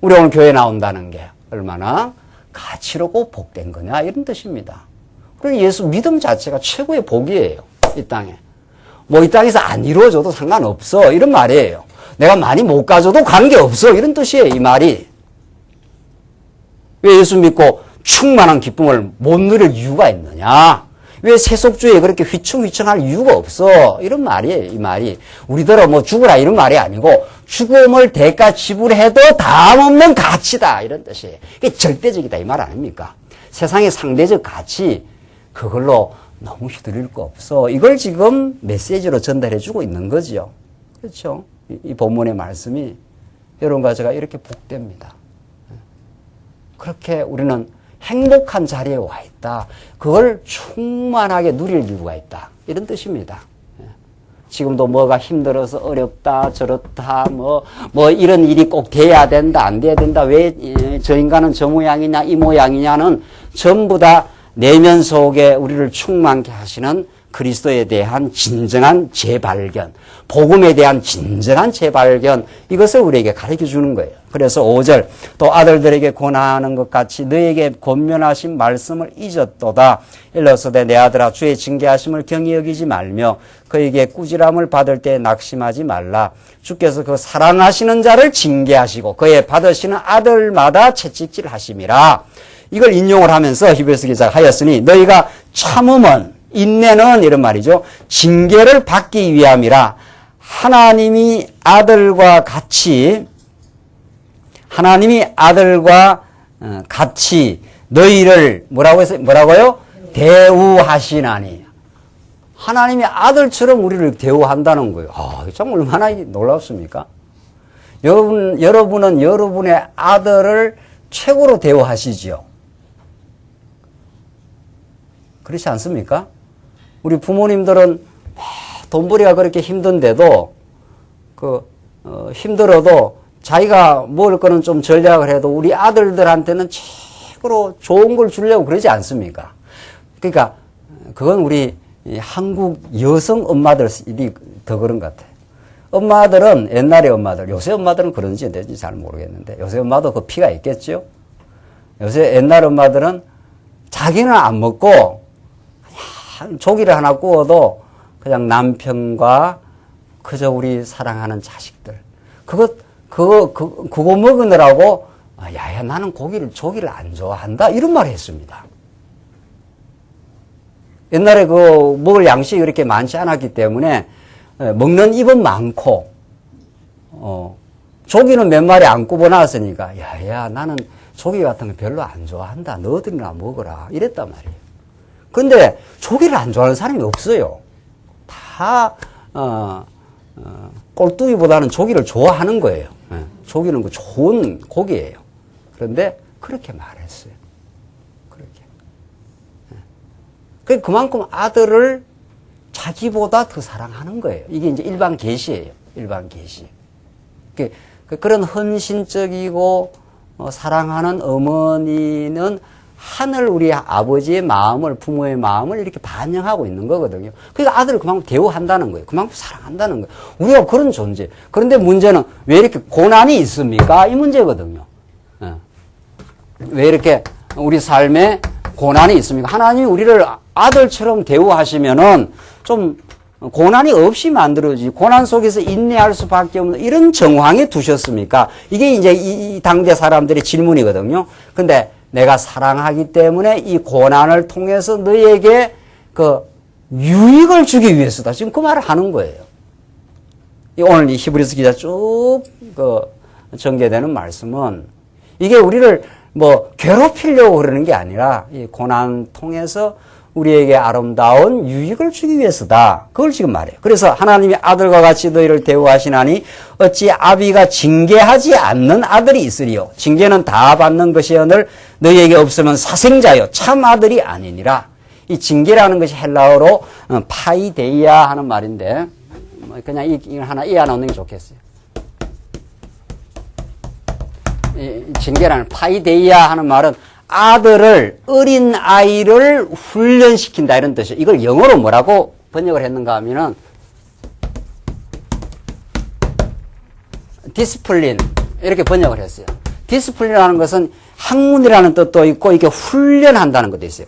오늘 교회 나온다는 게 얼마나 가치롭고 복된 거냐, 이런 뜻입니다. 그래서 예수 믿음 자체가 최고의 복이에요, 이 땅에. 이 땅에서 안 이루어져도 상관없어. 이런 말이에요. 내가 많이 못 가져도 관계없어. 이런 뜻이에요, 이 말이. 왜 예수 믿고 충만한 기쁨을 못 누릴 이유가 있느냐? 왜 세속주의에 그렇게 휘청휘청할 이유가 없어? 이런 말이에요, 이 말이. 우리들은 죽으라 이런 말이 아니고 죽음을 대가 지불해도 다음없는 가치다. 이런 뜻이에요. 이게 절대적이다. 이 말 아닙니까? 세상의 상대적 가치, 그걸로 너무 휘둘릴 거 없어. 이걸 지금 메시지로 전달해주고 있는 거죠. 그렇죠? 이 본문의 말씀이 여러분과 제가 이렇게 복됩니다. 그렇게 우리는 행복한 자리에 와 있다. 그걸 충만하게 누릴 이유가 있다. 이런 뜻입니다. 지금도 뭐가 힘들어서 어렵다, 저렇다, 이런 일이 꼭 돼야 된다, 안 돼야 된다, 왜 저 인간은 저 모양이냐, 이 모양이냐는 전부 다 내면 속에 우리를 충만케 하시는 그리스도에 대한 진정한 재발견, 복음에 대한 진정한 재발견, 이것을 우리에게 가르쳐 주는 거예요. 그래서 5절, 또 아들들에게 권하는 것 같이 너에게 권면하신 말씀을 잊었도다. 일러서되 내 아들아 주의 징계하심을 경히 여기지 말며 그에게 꾸지람을 받을 때 낙심하지 말라. 주께서 그 사랑하시는 자를 징계하시고 그의 받으시는 아들마다 채찍질 하심이라. 이걸 인용을 하면서 히브리서 기자가 하였으니 너희가 참음은, 인내는 이런 말이죠. 징계를 받기 위함이라. 하나님이 아들과 같이 너희를 뭐라고요? 대우하시나니. 하나님이 아들처럼 우리를 대우한다는 거예요. 참 얼마나 놀랍습니까? 여러분은 여러분의 아들을 최고로 대우하시지요. 그렇지 않습니까? 우리 부모님들은 돈벌이가 그렇게 힘든데도 힘들어도 자기가 먹을 거는 좀 전략을 해도 우리 아들들한테는 최고로 좋은 걸 주려고 그러지 않습니까? 그러니까 그건 우리 한국 여성 엄마들이 더 그런 것 같아요. 엄마들은 옛날의 엄마들, 요새 엄마들은 그런지 안 되는지 잘 모르겠는데 요새 엄마도 그 피가 있겠죠? 요새 옛날 엄마들은 자기는 안 먹고 그냥 조기를 하나 구워도 그냥 남편과 그저 우리 사랑하는 자식들 그거 먹으느라고 야야 나는 조기를 안 좋아한다 이런 말을 했습니다. 옛날에 먹을 양식이 그렇게 많지 않았기 때문에 먹는 입은 많고 조기는 몇 마리 안 굽어놨으니까 야야 나는 조기 같은 거 별로 안 좋아한다. 너희들이나 먹어라. 이랬단 말이에요. 근데 조기를 안 좋아하는 사람이 없어요. 다 꼴뚜기보다는 조기를 좋아하는 거예요. 조기는 좋은 고기예요. 그런데 그렇게 말했어요. 그렇게. 그만큼 아들을 자기보다 더 사랑하는 거예요. 이게 이제 일반 계시예요. 일반 계시. 그런 헌신적이고 사랑하는 어머니는 하늘 우리 아버지의 마음을, 부모의 마음을 이렇게 반영하고 있는 거거든요. 그러니까 아들을 그만큼 대우한다는 거예요. 그만큼 사랑한다는 거예요. 우리가 그런 존재. 그런데 문제는 왜 이렇게 고난이 있습니까? 이 문제거든요. 왜 이렇게 우리 삶에 고난이 있습니까? 하나님이 우리를 아들처럼 대우하시면은 좀 고난이 없이 만들어지지, 고난 속에서 인내할 수밖에 없는 이런 정황에 두셨습니까? 이게 이제 이 당대 사람들의 질문이거든요. 근데 내가 사랑하기 때문에 이 고난을 통해서 너에게 그 유익을 주기 위해서다. 지금 그 말을 하는 거예요. 오늘 이 히브리서 기자 쭉 전개되는 말씀은 이게 우리를 뭐 괴롭히려고 그러는 게 아니라 이 고난 통해서 우리에게 아름다운 유익을 주기 위해서다. 그걸 지금 말해요. 그래서 하나님이 아들과 같이 너희를 대우하시나니 어찌 아비가 징계하지 않는 아들이 있으리요. 징계는 다 받는 것이오늘 너희에게 없으면 사생자요 참 아들이 아니니라. 이 징계라는 것이 헬라어로 파이데이아 하는 말인데 그냥 이걸 하나 이해 놓는 게 좋겠어요. 이 징계라는 파이데이아 하는 말은 아들을, 어린 아이를 훈련시킨다 이런 뜻이에요. 이걸 영어로 뭐라고 번역을 했는가 하면은 디스플린 이렇게 번역을 했어요. 디스플린이라는 것은 학문이라는 뜻도 있고 이게 훈련한다는 것도 있어요.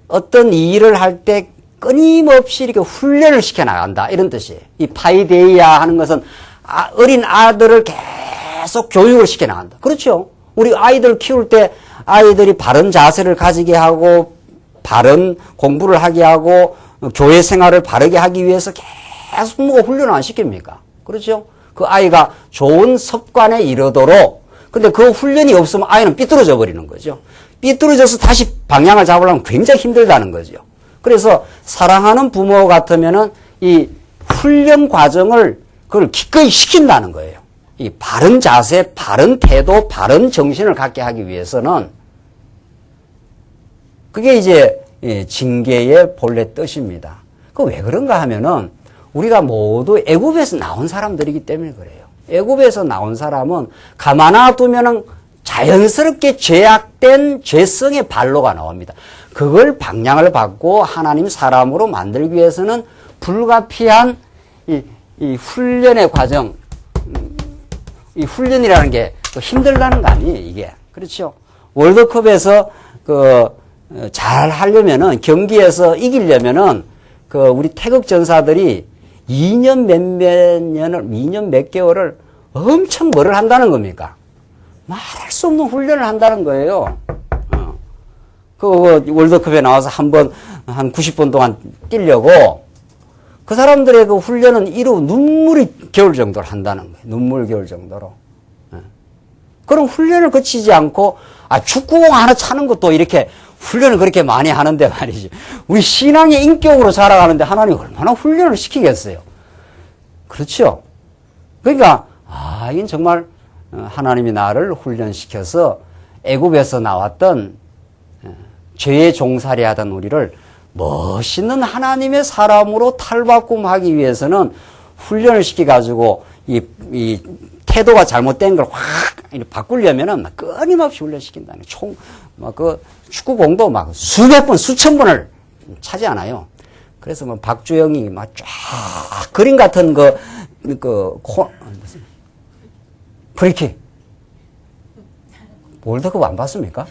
어떤 일을 할 때 끊임없이 이렇게 훈련을 시켜 나간다 이런 뜻이에요. 이 파이데이아 하는 것은 어린 아들을 계속 교육을 시켜 나간다. 그렇죠? 우리 아이들 키울 때 아이들이 바른 자세를 가지게 하고 바른 공부를 하게 하고 교회 생활을 바르게 하기 위해서 계속 뭐 훈련을 안 시킵니까? 그렇죠? 그 아이가 좋은 습관에 이르도록. 근데 그 훈련이 없으면 아이는 삐뚤어져 버리는 거죠. 삐뚤어져서 다시 방향을 잡으려면 굉장히 힘들다는 거죠. 그래서 사랑하는 부모 같으면은 이 훈련 과정을 그걸 기꺼이 시킨다는 거예요. 이 바른 자세, 바른 태도, 바른 정신을 갖게 하기 위해서는 그게 이제 징계의 본래 뜻입니다. 그 왜 그런가 하면은 우리가 모두 애굽에서 나온 사람들이기 때문에 그래요. 애굽에서 나온 사람은 가만히 두면은 자연스럽게 죄악된 죄성의 발로가 나옵니다. 그걸 방향을 받고 하나님 사람으로 만들기 위해서는 불가피한 이 훈련의 과정, 이 훈련이라는 게 힘들다는 거 아니에요, 이게. 그렇죠? 월드컵에서 잘 하려면은, 경기에서 이기려면은, 우리 태극 전사들이 2년 몇 개월을 엄청 뭐를 한다는 겁니까? 말할 수 없는 훈련을 한다는 거예요. 월드컵에 나와서 한 90분 동안 뛰려고, 그 사람들의 그 훈련은 눈물이 겨울 정도로 한다는 거예요. 눈물 겨울 정도로. 그런 훈련을 거치지 않고, 축구공 하나 차는 것도 이렇게 훈련을 그렇게 많이 하는데 말이지. 우리 신앙의 인격으로 자라가는데 하나님이 얼마나 훈련을 시키겠어요. 그렇죠? 그러니까, 이건 정말 하나님이 나를 훈련시켜서 애굽에서 나왔던 죄의 종살이 하던 우리를 멋있는 하나님의 사람으로 탈바꿈하기 위해서는 훈련을 시켜가지고 이 태도가 잘못된 걸 확 바꾸려면은 끊임없이 훈련시킨다는 거예요. 축구공도 수백 번, 수천 번을 차지 않아요. 그래서 박주영이 쫙 그림 같은 프리킥. 월드컵 안 봤습니까?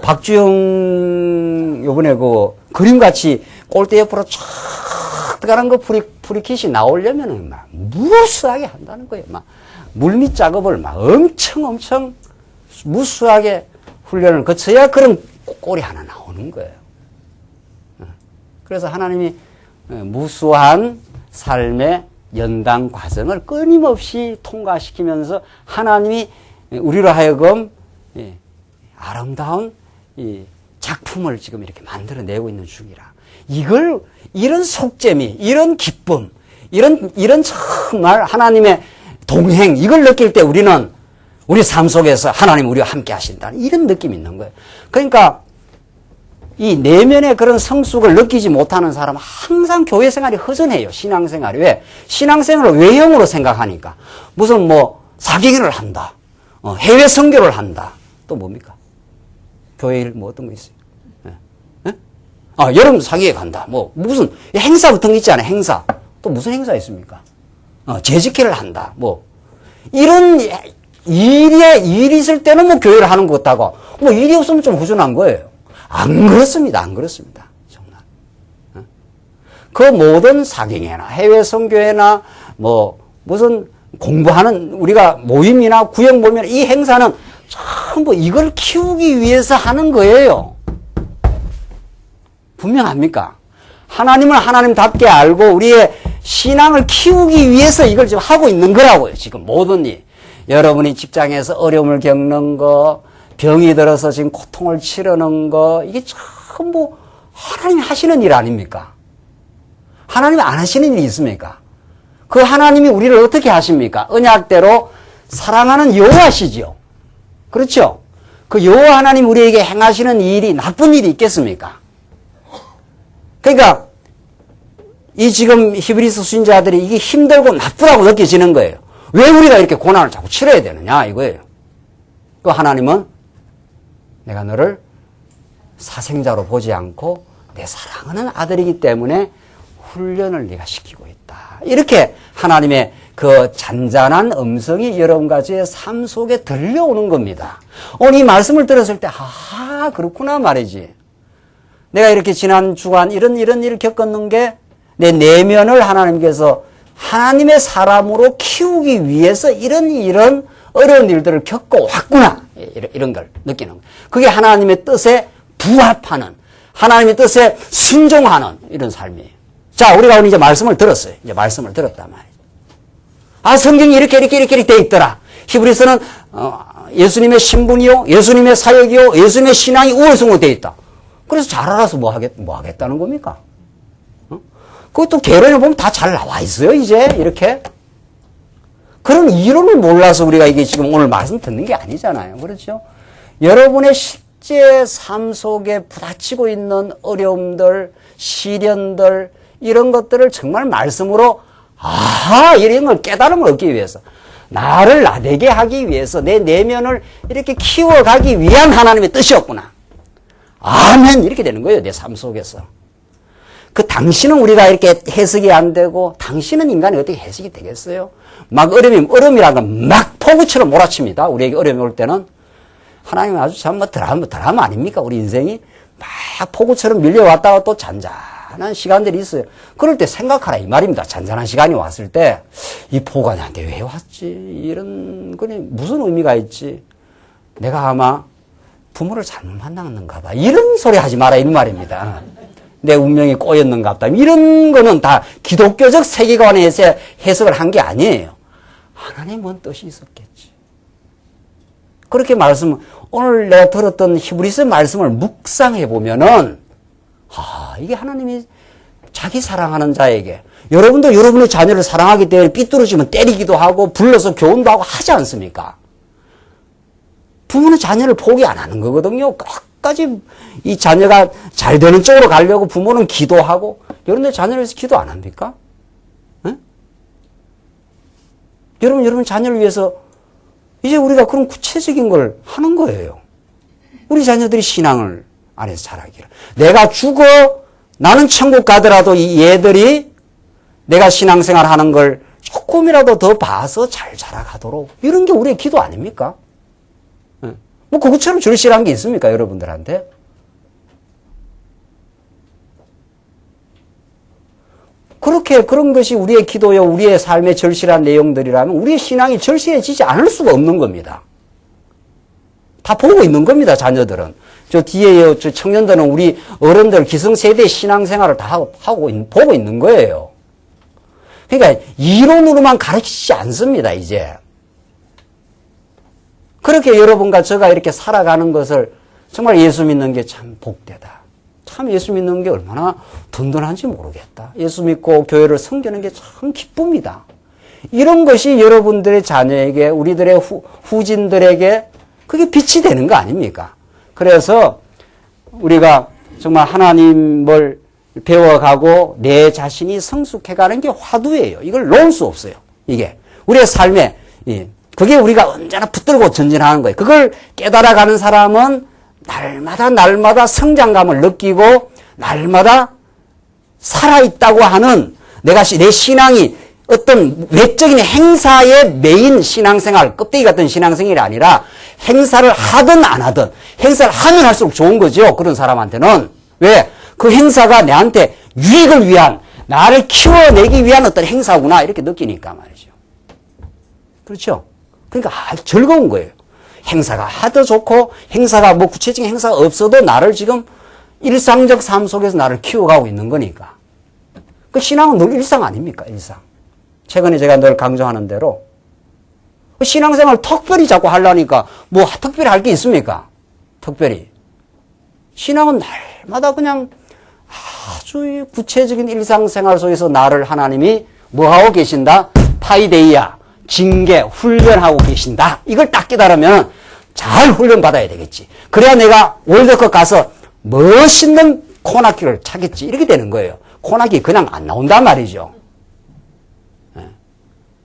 박주영 요번에 그림같이 골대 옆으로 쫙 들어가는 프리킥이 나오려면은 무수하게 한다는 거예요. 물밑 작업을 엄청 무수하게 훈련을 거쳐야 그런 골이 하나 나오는 거예요. 그래서 하나님이 무수한 삶의 연단 과정을 끊임없이 통과시키면서 하나님이 우리로 하여금 아름다운 이 작품을 지금 이렇게 만들어내고 있는 중이라. 이런 속재미, 이런 기쁨, 이런 정말 하나님의 동행, 이걸 느낄 때 우리는 우리 삶 속에서 하나님 우리와 함께 하신다는 이런 느낌이 있는 거예요. 그러니까 이 내면의 그런 성숙을 느끼지 못하는 사람은 항상 교회 생활이 허전해요. 신앙생활이. 왜? 신앙생활을 외형으로 생각하니까. 무슨 사기를 한다. 해외 선교를 한다. 또 뭡니까? 교회 일 뭐 어떤 거 있어요? 여름 사기에 간다. 뭐 무슨 행사 같은 거 있잖아요. 행사. 또 무슨 행사 있습니까? 재직회를 한다. 뭐 이런 일이 있을 때는 뭐 교회를 하는 것 같다고. 뭐 일이 없으면 좀 허전한 거예요. 안 그렇습니다. 안 그렇습니다. 정말. 그 모든 사경회나 해외 선교회나 뭐 무슨 공부하는 우리가 모임이나 구역 모임이나 이 행사는 전부 이걸 키우기 위해서 하는 거예요. 분명합니까? 하나님을 하나님답게 알고 우리의 신앙을 키우기 위해서 이걸 지금 하고 있는 거라고요. 지금 모든 일. 여러분이 직장에서 어려움을 겪는 거, 병이 들어서 지금 고통을 치르는 거, 이게 전부 하나님이 하시는 일 아닙니까? 하나님이 안 하시는 일이 있습니까? 그 하나님이 우리를 어떻게 하십니까? 언약대로 사랑하는 여호와시죠. 그렇죠? 그 여호와 하나님 우리에게 행하시는 일이 나쁜 일이 있겠습니까? 그러니까 이 지금 히브리서 수신자들이 이게 힘들고 나쁘다고 느껴지는 거예요. 왜 우리가 이렇게 고난을 자꾸 치러야 되느냐 이거예요. 그 하나님은 내가 너를 사생자로 보지 않고 내 사랑하는 아들이기 때문에 훈련을 네가 시키고 있다. 이렇게 하나님의 그 잔잔한 음성이 여러분과 저의 삶 속에 들려오는 겁니다. 오늘 이 말씀을 들었을 때 그렇구나 말이지. 내가 이렇게 지난 주간 이런 일을 겪었는 게 내 내면을 하나님께서 하나님의 사람으로 키우기 위해서 이런 어려운 일들을 겪고 왔구나. 이런 걸 느끼는 거예요. 그게 하나님의 뜻에 부합하는, 하나님의 뜻에 순종하는 이런 삶이에요. 자, 우리가 오늘 이제 말씀을 들었어요. 이제 말씀을 들었단 말이에요. 성경이 이렇게 돼 있더라. 히브리서는 예수님의 신분이요, 예수님의 사역이요, 예수님의 신앙이 우월성으로 돼 있다. 그래서 잘 알아서 뭐 하겠다는 겁니까? 그것도 개론을 보면 다 잘 나와 있어요, 이제. 이렇게. 그런 이론을 몰라서 우리가 이게 지금 오늘 말씀 듣는 게 아니잖아요. 그렇죠? 여러분의 실제 삶 속에 부딪히고 있는 어려움들, 시련들, 이런 것들을 정말 말씀으로, 이런 걸 깨달음을 얻기 위해서, 나를 나되게 하기 위해서 내 내면을 이렇게 키워가기 위한 하나님의 뜻이었구나. 아멘! 이렇게 되는 거예요, 내 삶 속에서. 그 당신은 우리가 이렇게 해석이 안 되고, 당신은 인간이 어떻게 해석이 되겠어요? 막 어려움이라는 건 막 폭우처럼 몰아칩니다. 우리에게 어려움이 올 때는. 하나님은 아주 참 드라마 아닙니까? 우리 인생이 막 폭우처럼 밀려왔다가 또 잔잔한 시간들이 있어요. 그럴 때 생각하라 이 말입니다. 잔잔한 시간이 왔을 때, 이 폭우가 나한테 왜 왔지? 이런 거니 무슨 의미가 있지? 내가 아마 부모를 잘못 만났는가 봐. 이런 소리 하지 마라 이런 말입니다. 내 운명이 꼬였는가 보다. 이런 거는 다 기독교적 세계관에서 해석을 한 게 아니에요. 하나님은 뜻이 있었겠지. 그렇게 오늘 내가 들었던 히브리서 말씀을 묵상해 보면은, 이게 하나님이 자기 사랑하는 자에게, 여러분도 여러분의 자녀를 사랑하기 때문에 삐뚤어지면 때리기도 하고, 불러서 교훈도 하고 하지 않습니까? 부모는 자녀를 포기 안 하는 거거든요. 끝까지 이 자녀가 잘 되는 쪽으로 가려고 부모는 기도하고, 여러분들 자녀를 위해서 기도 안 합니까? 네? 여러분 자녀를 위해서 이제 우리가 그런 구체적인 걸 하는 거예요. 우리 자녀들이 신앙을 안에서 자라기를. 내가 죽어 나는 천국 가더라도 이 얘들이 내가 신앙생활 하는 걸 조금이라도 더 봐서 잘 자라가도록. 이런 게 우리의 기도 아닙니까? 뭐 그것처럼 절실한 게 있습니까, 여러분들한테? 그런 것이 우리의 기도요, 우리의 삶의 절실한 내용들이라면 우리의 신앙이 절실해지지 않을 수가 없는 겁니다. 다 보고 있는 겁니다, 자녀들은. 저 뒤에 저 청년들은 우리 어른들 기성세대의 신앙생활을 다 보고 있는 거예요. 그러니까 이론으로만 가르치지 않습니다, 이제. 그렇게 여러분과 제가 이렇게 살아가는 것을 정말 예수 믿는 게 참 복되다. 참 예수 믿는 게 얼마나 든든한지 모르겠다. 예수 믿고 교회를 섬기는 게 참 기쁩니다. 이런 것이 여러분들의 자녀에게, 우리들의 후진들에게 그게 빛이 되는 거 아닙니까? 그래서 우리가 정말 하나님을 배워가고 내 자신이 성숙해가는 게 화두예요. 이걸 놓을 수 없어요. 이게 우리의 삶에 그게 우리가 언제나 붙들고 전진하는 거예요. 그걸 깨달아가는 사람은 날마다 성장감을 느끼고 날마다 살아있다고 하는 내 신앙이 어떤 외적인 행사의 메인 신앙생활, 껍데기 같은 신앙생활이 아니라 행사를 하든 안 하든 행사를 하면 할수록 좋은 거죠. 그런 사람한테는. 왜? 그 행사가 내한테 유익을 위한, 나를 키워내기 위한 어떤 행사구나 이렇게 느끼니까 말이죠. 그렇죠? 그러니까 즐거운 거예요. 행사가 하도 좋고 행사가 뭐 구체적인 행사가 없어도 나를 지금 일상적 삶 속에서 나를 키워가고 있는 거니까. 그 신앙은 늘 일상 아닙니까? 일상. 최근에 제가 늘 강조하는 대로 신앙생활 특별히 자꾸 하려니까 뭐 특별히 할 게 있습니까? 특별히. 신앙은 날마다 그냥 아주 구체적인 일상생활 속에서 나를 하나님이 뭐하고 계신다? 파이데이아, 징계, 훈련하고 계신다. 이걸 딱 깨달으면 잘 훈련받아야 되겠지. 그래야 내가 월드컵 가서 멋있는 코너킥을 차겠지. 이렇게 되는 거예요. 코너킥 그냥 안 나온단 말이죠.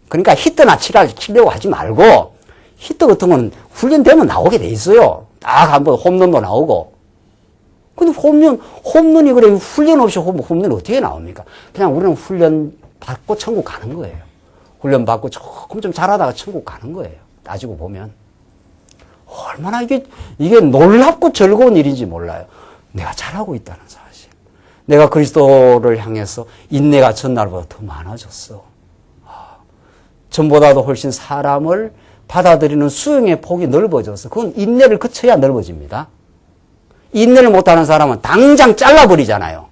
그러니까 히트나 치려고 하지 말고 히트 같은 건 훈련되면 나오게 돼 있어요. 딱 한번 홈런도 나오고. 근데 홈런이 그래 훈련 없이 홈런이 어떻게 나옵니까? 그냥 우리는 훈련 받고 천국 가는 거예요. 훈련 받고 조금 좀 잘하다가 천국 가는 거예요. 따지고 보면. 얼마나 이게 놀랍고 즐거운 일인지 몰라요. 내가 잘하고 있다는 사실. 내가 그리스도를 향해서 인내가 전날보다 더 많아졌어. 전보다도 훨씬 사람을 받아들이는 수용의 폭이 넓어져서 그건 인내를 거쳐야 넓어집니다. 인내를 못하는 사람은 당장 잘라버리잖아요.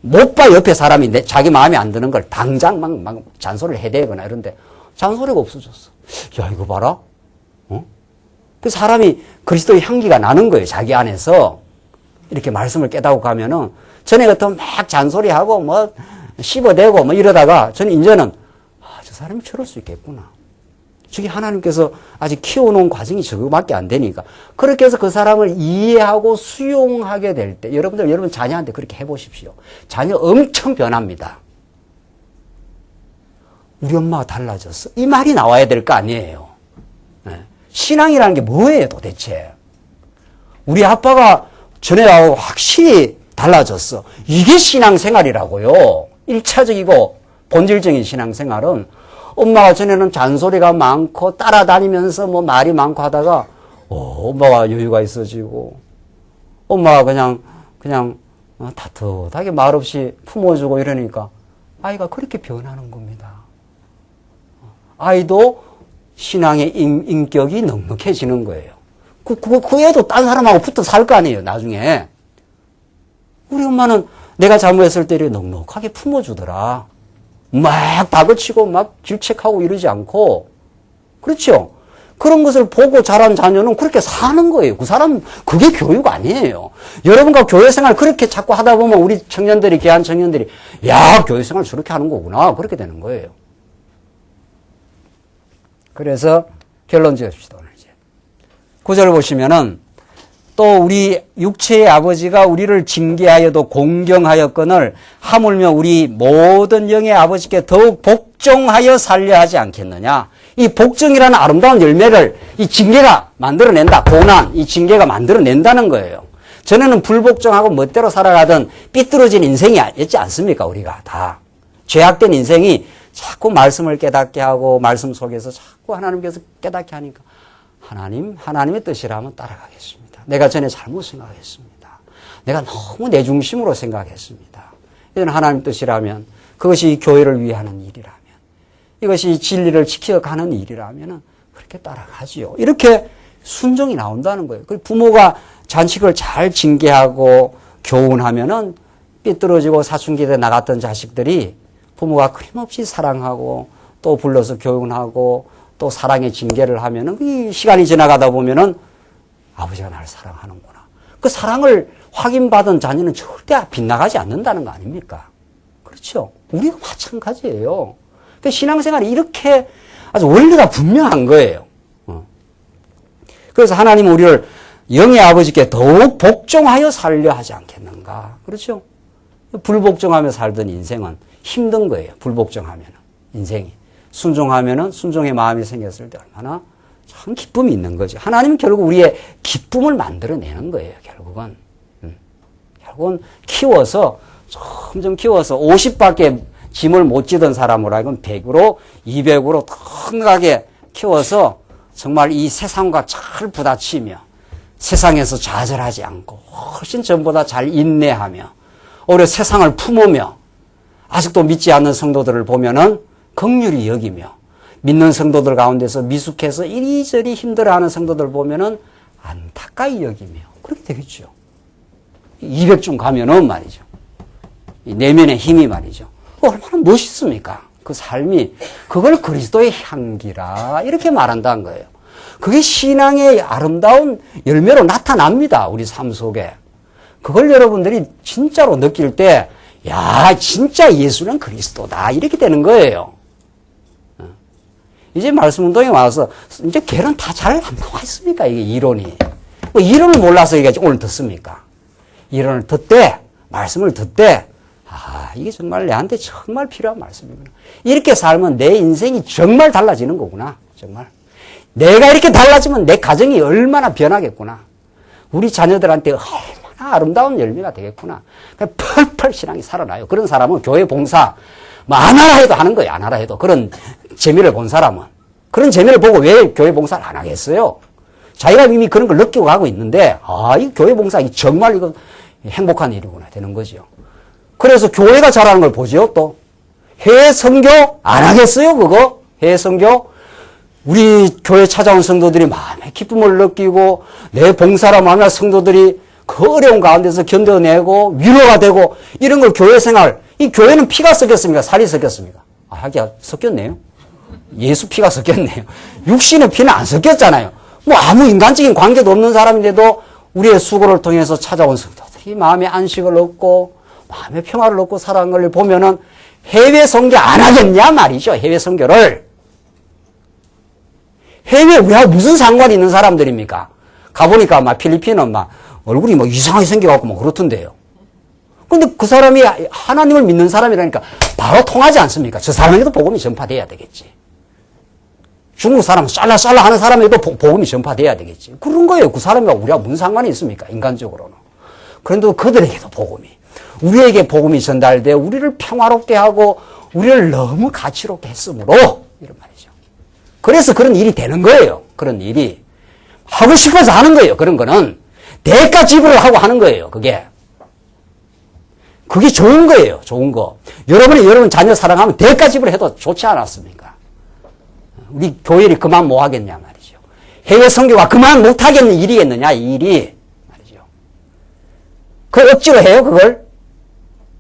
못 봐 옆에 사람이 자기 마음에 안 드는 걸 당장 막 잔소리를 해대거나 이런데 잔소리가 없어졌어. 야 이거 봐라. 그 사람이 그리스도의 향기가 나는 거예요. 자기 안에서. 이렇게 말씀을 깨닫고 가면은 전에 같으면 막 잔소리하고 뭐 씹어대고 뭐 이러다가 저는 이제는 저 사람이 저럴 수 있겠구나. 저기 하나님께서 아직 키워놓은 과정이 저거밖에 안 되니까. 그렇게 해서 그 사람을 이해하고 수용하게 될 때, 여러분 자녀한테 그렇게 해보십시오. 자녀 엄청 변합니다. 우리 엄마가 달라졌어. 이 말이 나와야 될 거 아니에요. 네. 신앙이라는 게 뭐예요, 도대체? 우리 아빠가 전에하고 확실히 달라졌어. 이게 신앙생활이라고요. 1차적이고 본질적인 신앙생활은 엄마가 전에는 잔소리가 많고 따라다니면서 뭐 말이 많고 하다가 엄마가 여유가 있어지고 엄마가 그냥 따뜻하게 말없이 품어주고 이러니까 아이가 그렇게 변하는 겁니다. 아이도 신앙의 인격이 넉넉해지는 거예요. 그 애도 딴 사람하고 붙어 살 거 아니에요, 나중에. 우리 엄마는 내가 잘못했을 때 이렇게 넉넉하게 품어주더라. 막 다그치고 막 질책하고 이러지 않고. 그렇죠? 그런 것을 보고 자란 자녀는 그렇게 사는 거예요. 그 사람, 그게 교육 아니에요. 여러분과 교회생활 그렇게 자꾸 하다 보면 우리 청년들이, 귀한 청년들이, 야, 교회생활 저렇게 하는 거구나. 그렇게 되는 거예요. 그래서 결론 지읍시다, 오늘 이제. 9절 보시면은 또 우리 육체의 아버지가 우리를 징계하여도 공경하였거늘 하물며 우리 모든 영의 아버지께 더욱 복종하여 살려 하지 않겠느냐. 이 복종이라는 아름다운 열매를 이 징계가 만들어낸다. 고난, 이 징계가 만들어낸다는 거예요. 전에는 불복종하고 멋대로 살아가던 삐뚤어진 인생이었지 않습니까? 우리가 다. 죄악된 인생이 자꾸 말씀을 깨닫게 하고 말씀 속에서 자꾸 하나님께서 깨닫게 하니까 하나님의 뜻이라면 따라가겠습니다. 내가 전에 잘못 생각했습니다. 내가 너무 내 중심으로 생각했습니다. 이건 하나님 뜻이라면, 그것이 교회를 위하는 일이라면, 이것이 진리를 지켜가는 일이라면 그렇게 따라가지요. 이렇게 순종이 나온다는 거예요. 부모가 자식을 잘 징계하고 교훈하면은 삐뚤어지고 사춘기에 나갔던 자식들이 부모가 끊임없이 사랑하고 또 불러서 교훈하고 또 사랑의 징계를 하면은 이 시간이 지나가다 보면은 아버지가 나를 사랑하는구나. 그 사랑을 확인받은 자녀는 절대 빗나가지 않는다는 거 아닙니까? 그렇죠? 우리가 마찬가지예요. 신앙생활이 이렇게 아주 원리가 분명한 거예요. 그래서 하나님은 우리를 영의 아버지께 더욱 복종하여 살려 하지 않겠는가. 그렇죠? 불복종하며 살던 인생은 힘든 거예요. 불복종하면 인생이. 순종하면은 순종의 마음이 생겼을 때 얼마나 참 기쁨이 있는 거죠. 하나님은 결국 우리의 기쁨을 만들어내는 거예요. 결국은. 결국은 키워서 점점 키워서 50밖에 짐을 못 지던 사람으로 하여금 100으로 200으로 튼튼하게 키워서 정말 이 세상과 잘 부딪히며 세상에서 좌절하지 않고 훨씬 전보다 잘 인내하며 오히려 세상을 품으며 아직도 믿지 않는 성도들을 보면은 긍휼히 여기며 믿는 성도들 가운데서 미숙해서 이리저리 힘들어하는 성도들 보면은 안타까이 여기며 그렇게 되겠죠. 200중 가면은 말이죠. 이 내면의 힘이 말이죠. 얼마나 멋있습니까? 그 삶이 그걸 그리스도의 향기라 이렇게 말한다는 거예요. 그게 신앙의 아름다운 열매로 나타납니다. 우리 삶 속에. 그걸 여러분들이 진짜로 느낄 때 야, 진짜 예수는 그리스도다 이렇게 되는 거예요. 이제 말씀 운동에 와서 이제 걔는 다 잘 안 나와 있습니까? 이게 이론이. 뭐 이론을 몰라서 이게 오늘 듣습니까? 이론을 듣되 말씀을 듣되 아, 이게 정말 내한테 정말 필요한 말씀이구나. 이렇게 살면 내 인생이 정말 달라지는 거구나. 정말. 내가 이렇게 달라지면 내 가정이 얼마나 변하겠구나. 우리 자녀들한테 얼마나 아름다운 열매가 되겠구나. 펄펄 신앙이 살아나요. 그런 사람은 교회 봉사 뭐 안 하라 해도 하는 거예요. 안 하라 해도. 그런 재미를 본 사람은. 그런 재미를 보고 왜 교회 봉사를 안 하겠어요? 자기가 이미 그런 걸 느끼고 가고 있는데 아, 이 교회 봉사 정말 이거 행복한 일이구나 되는 거죠. 그래서 교회가 잘하는 걸 보죠. 또 해외 선교 안 하겠어요? 그거 해외 선교 우리 교회 찾아온 성도들이 마음의 기쁨을 느끼고 내 봉사로 만날 성도들이 그 어려운 가운데서 견뎌내고 위로가 되고 이런 걸 교회 생활 이 교회는 피가 섞였습니까? 살이 섞였습니까? 아, 하기야 섞였네요. 예수 피가 섞였네요. 육신의 피는 안 섞였잖아요. 뭐 아무 인간적인 관계도 없는 사람인데도 우리의 수고를 통해서 찾아온 성도들이 마음의 안식을 얻고 마음의 평화를 얻고 살아가는 걸 보면은 해외 선교 안 하겠냐 말이죠. 해외 선교를. 해외 우리하고 무슨 상관이 있는 사람들입니까? 가보니까 막 필리핀은 막 얼굴이 뭐 이상하게 생겨갖고 뭐 그렇던데요. 근데 그 사람이 하나님을 믿는 사람이라니까 바로 통하지 않습니까? 저 사람에게도 복음이 전파돼야 되겠지. 중국 사람 쌀라 하는 사람에게도 복음이 전파돼야 되겠지. 그런 거예요. 그 사람과 우리하고 무슨 상관이 있습니까? 인간적으로는. 그런데 그들에게도 복음이. 우리에게 복음이 전달돼 우리를 평화롭게 하고 우리를 너무 가치롭게 했으므로 이런 말이죠. 그래서 그런 일이 되는 거예요. 그런 일이. 하고 싶어서 하는 거예요. 그런 거는. 대가 지불을 하고 하는 거예요. 그게 좋은 거예요. 좋은 거. 여러분 자녀 사랑하면 대가 지불을 해도 좋지 않았습니까? 우리 교회를 그만 뭐 하겠냐 말이죠. 해외 선교가 그만 못 하겠는 일이겠느냐, 이 일이. 말이죠. 그걸 억지로 해요, 그걸?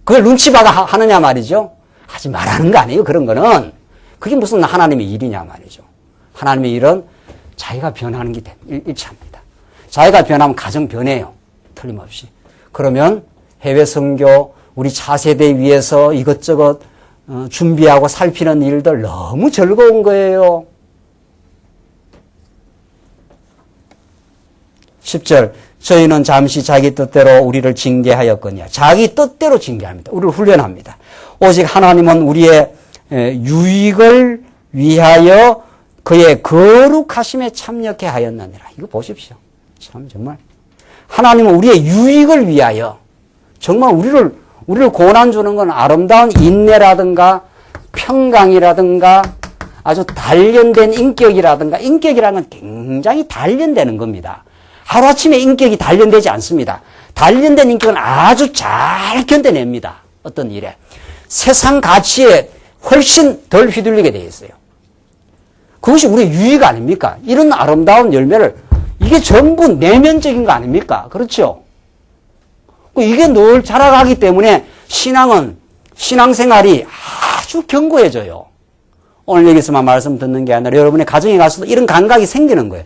그걸 눈치 봐가 하느냐 말이죠. 하지 말라는 거 아니에요, 그런 거는. 그게 무슨 하나님의 일이냐 말이죠. 하나님의 일은 자기가 변하는 게 일치합니다. 자기가 변하면 가정 변해요. 틀림없이. 그러면 해외 선교, 우리 차세대 위해서 이것저것 준비하고 살피는 일들 너무 즐거운 거예요. 10절 저희는 잠시 자기 뜻대로 우리를 징계하였거니와 자기 뜻대로 징계합니다. 우리를 훈련합니다. 오직 하나님은 우리의 유익을 위하여 그의 거룩하심에 참여케 하였느니라. 이거 보십시오. 참 정말 하나님은 우리의 유익을 위하여 정말 우리를 고난 주는 건 아름다운 인내라든가 평강이라든가 아주 단련된 인격이라든가 인격이라는 건 굉장히 단련되는 겁니다. 하루아침에 인격이 단련되지 않습니다. 단련된 인격은 아주 잘 견뎌냅니다. 어떤 일에. 세상 가치에 훨씬 덜 휘둘리게 되어 있어요. 그것이 우리의 유익 아닙니까? 이런 아름다운 열매를 이게 전부 내면적인 거 아닙니까? 그렇죠? 이게 늘 자라가기 때문에 신앙생활이 아주 견고해져요. 오늘 여기서만 말씀 듣는 게 아니라 여러분의 가정에 가서도 이런 감각이 생기는 거예요.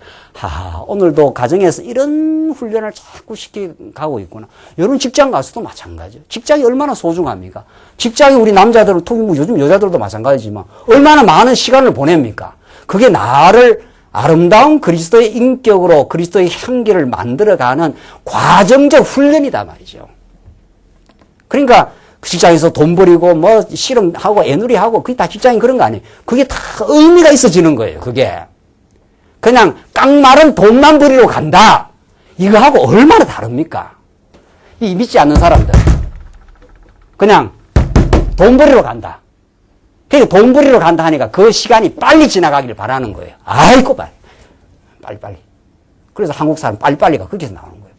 오늘도 가정에서 이런 훈련을 자꾸 시켜가고 있구나. 여러분 직장 가서도 마찬가지예요. 직장이 얼마나 소중합니까? 직장이 우리 남자들은, 뭐 요즘 여자들도 마찬가지지만 얼마나 많은 시간을 보냅니까? 그게 나를 아름다운 그리스도의 인격으로 그리스도의 향기를 만들어가는 과정적 훈련이다 말이죠. 그러니까 직장에서 돈 버리고 뭐 실험하고 애누리하고 그게 다 직장이 그런 거 아니에요. 그게 다 의미가 있어지는 거예요. 그게 그냥 깡마른 돈만 버리러 간다. 이거하고 얼마나 다릅니까? 이 믿지 않는 사람들. 그냥 돈 버리러 간다. 그러니까 돈 버리러 간다 하니까 그 시간이 빨리 지나가기를 바라는 거예요. 아이고, 빨리. 그래서 한국 사람 빨리빨리가 그렇게 나오는 거예요.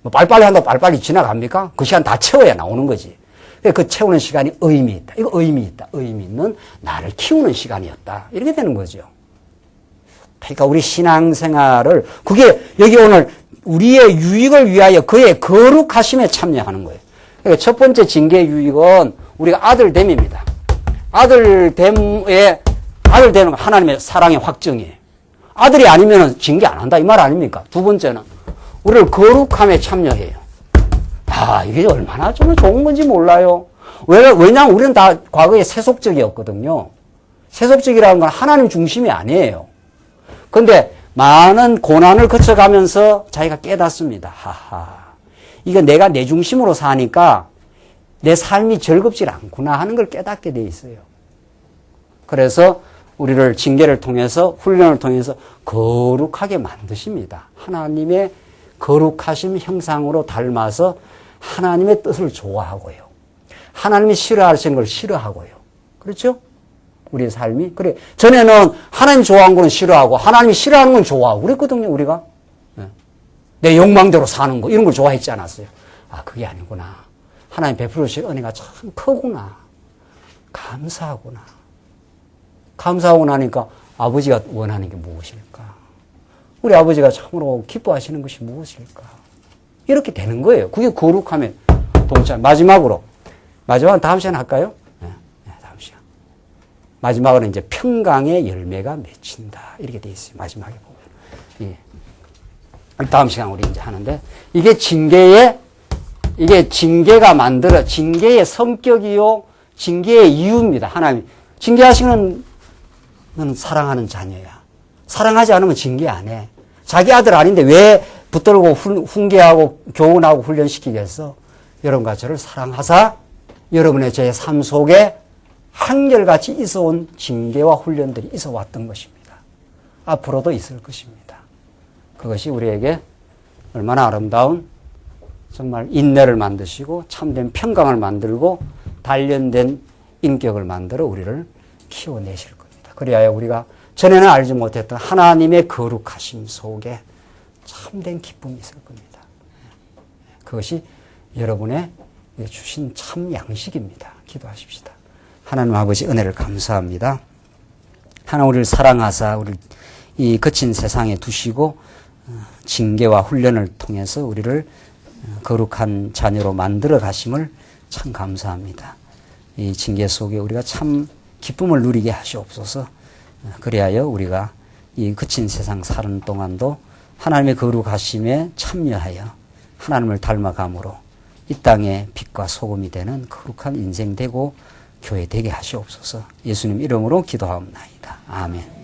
뭐 빨리빨리 한다고 빨리빨리 지나갑니까? 그 시간 다 채워야 나오는 거지. 그 채우는 시간이 의미 있다. 이거 의미 있다. 의미 있는 나를 키우는 시간이었다. 이렇게 되는 거죠. 그러니까 우리 신앙생활을, 그게 여기 오늘 우리의 유익을 위하여 그의 거룩하심에 참여하는 거예요. 그러니까 첫 번째 징계의 유익은 우리가 아들됨입니다. 아들됨은 하나님의 사랑의 확정이에요. 아들이 아니면 징계 안 한다 이 말 아닙니까? 두 번째는 우리를 거룩함에 참여해요. 이게 얼마나 좀 좋은 건지 몰라요. 왜냐하면 우리는 다 과거에 세속적이었거든요. 세속적이라는 건 하나님 중심이 아니에요. 근데 많은 고난을 거쳐가면서 자기가 깨닫습니다. 이거 내가 내 중심으로 사니까 내 삶이 즐겁지 않구나 하는 걸 깨닫게 돼 있어요. 그래서 우리를 징계를 통해서, 훈련을 통해서 거룩하게 만드십니다. 하나님의 거룩하심 형상으로 닮아서 하나님의 뜻을 좋아하고요. 하나님이 싫어하시는 걸 싫어하고요. 그렇죠? 우리의 삶이. 그래. 전에는 하나님 좋아하는 건 싫어하고 하나님이 싫어하는 건 좋아하고 그랬거든요, 우리가. 내 욕망대로 사는 거, 이런 걸 좋아했지 않았어요. 그게 아니구나. 하나님 베풀으신 은혜가 참 크구나. 감사하구나. 감사하고 나니까 아버지가 원하는 게 무엇일까? 우리 아버지가 참으로 기뻐하시는 것이 무엇일까? 이렇게 되는 거예요. 그게 거룩함의 동참. 마지막으로 다음 시간 할까요? 네, 다음 시간. 마지막으로 이제 평강의 열매가 맺힌다. 이렇게 돼 있어요. 마지막에 보면. 예. 다음 시간 우리 이제 하는데, 이게 징계가 만들어, 징계의 성격이요, 징계의 이유입니다. 하나님. 징계하시는 는 사랑하는 자녀야. 사랑하지 않으면 징계 안 해. 자기 아들 아닌데 왜 붙들고 훈계하고 교훈하고 훈련시키겠어? 여러분과 저를 사랑하사 여러분의 제 삶 속에 한결같이 있어온 징계와 훈련들이 있어 왔던 것입니다. 앞으로도 있을 것입니다. 그것이 우리에게 얼마나 아름다운 정말 인내를 만드시고 참된 평강을 만들고 단련된 인격을 만들어 우리를 키워내실 겁니다. 그리하여 우리가 전에는 알지 못했던 하나님의 거룩하심 속에 참된 기쁨이 있을 겁니다. 그것이 여러분의 주신 참 양식입니다. 기도하십시다. 하나님 아버지 은혜를 감사합니다. 하나님 우리를 사랑하사 우리를 이 거친 세상에 두시고 징계와 훈련을 통해서 우리를 거룩한 자녀로 만들어 가심을 참 감사합니다. 이 징계 속에 우리가 참 기쁨을 누리게 하시옵소서. 그리하여 우리가 이 거친 세상 사는 동안도 하나님의 거룩하심에 참여하여 하나님을 닮아감으로 이 땅에 빛과 소금이 되는 거룩한 인생 되고 교회 되게 하시옵소서. 예수님 이름으로 기도하옵나이다. 아멘.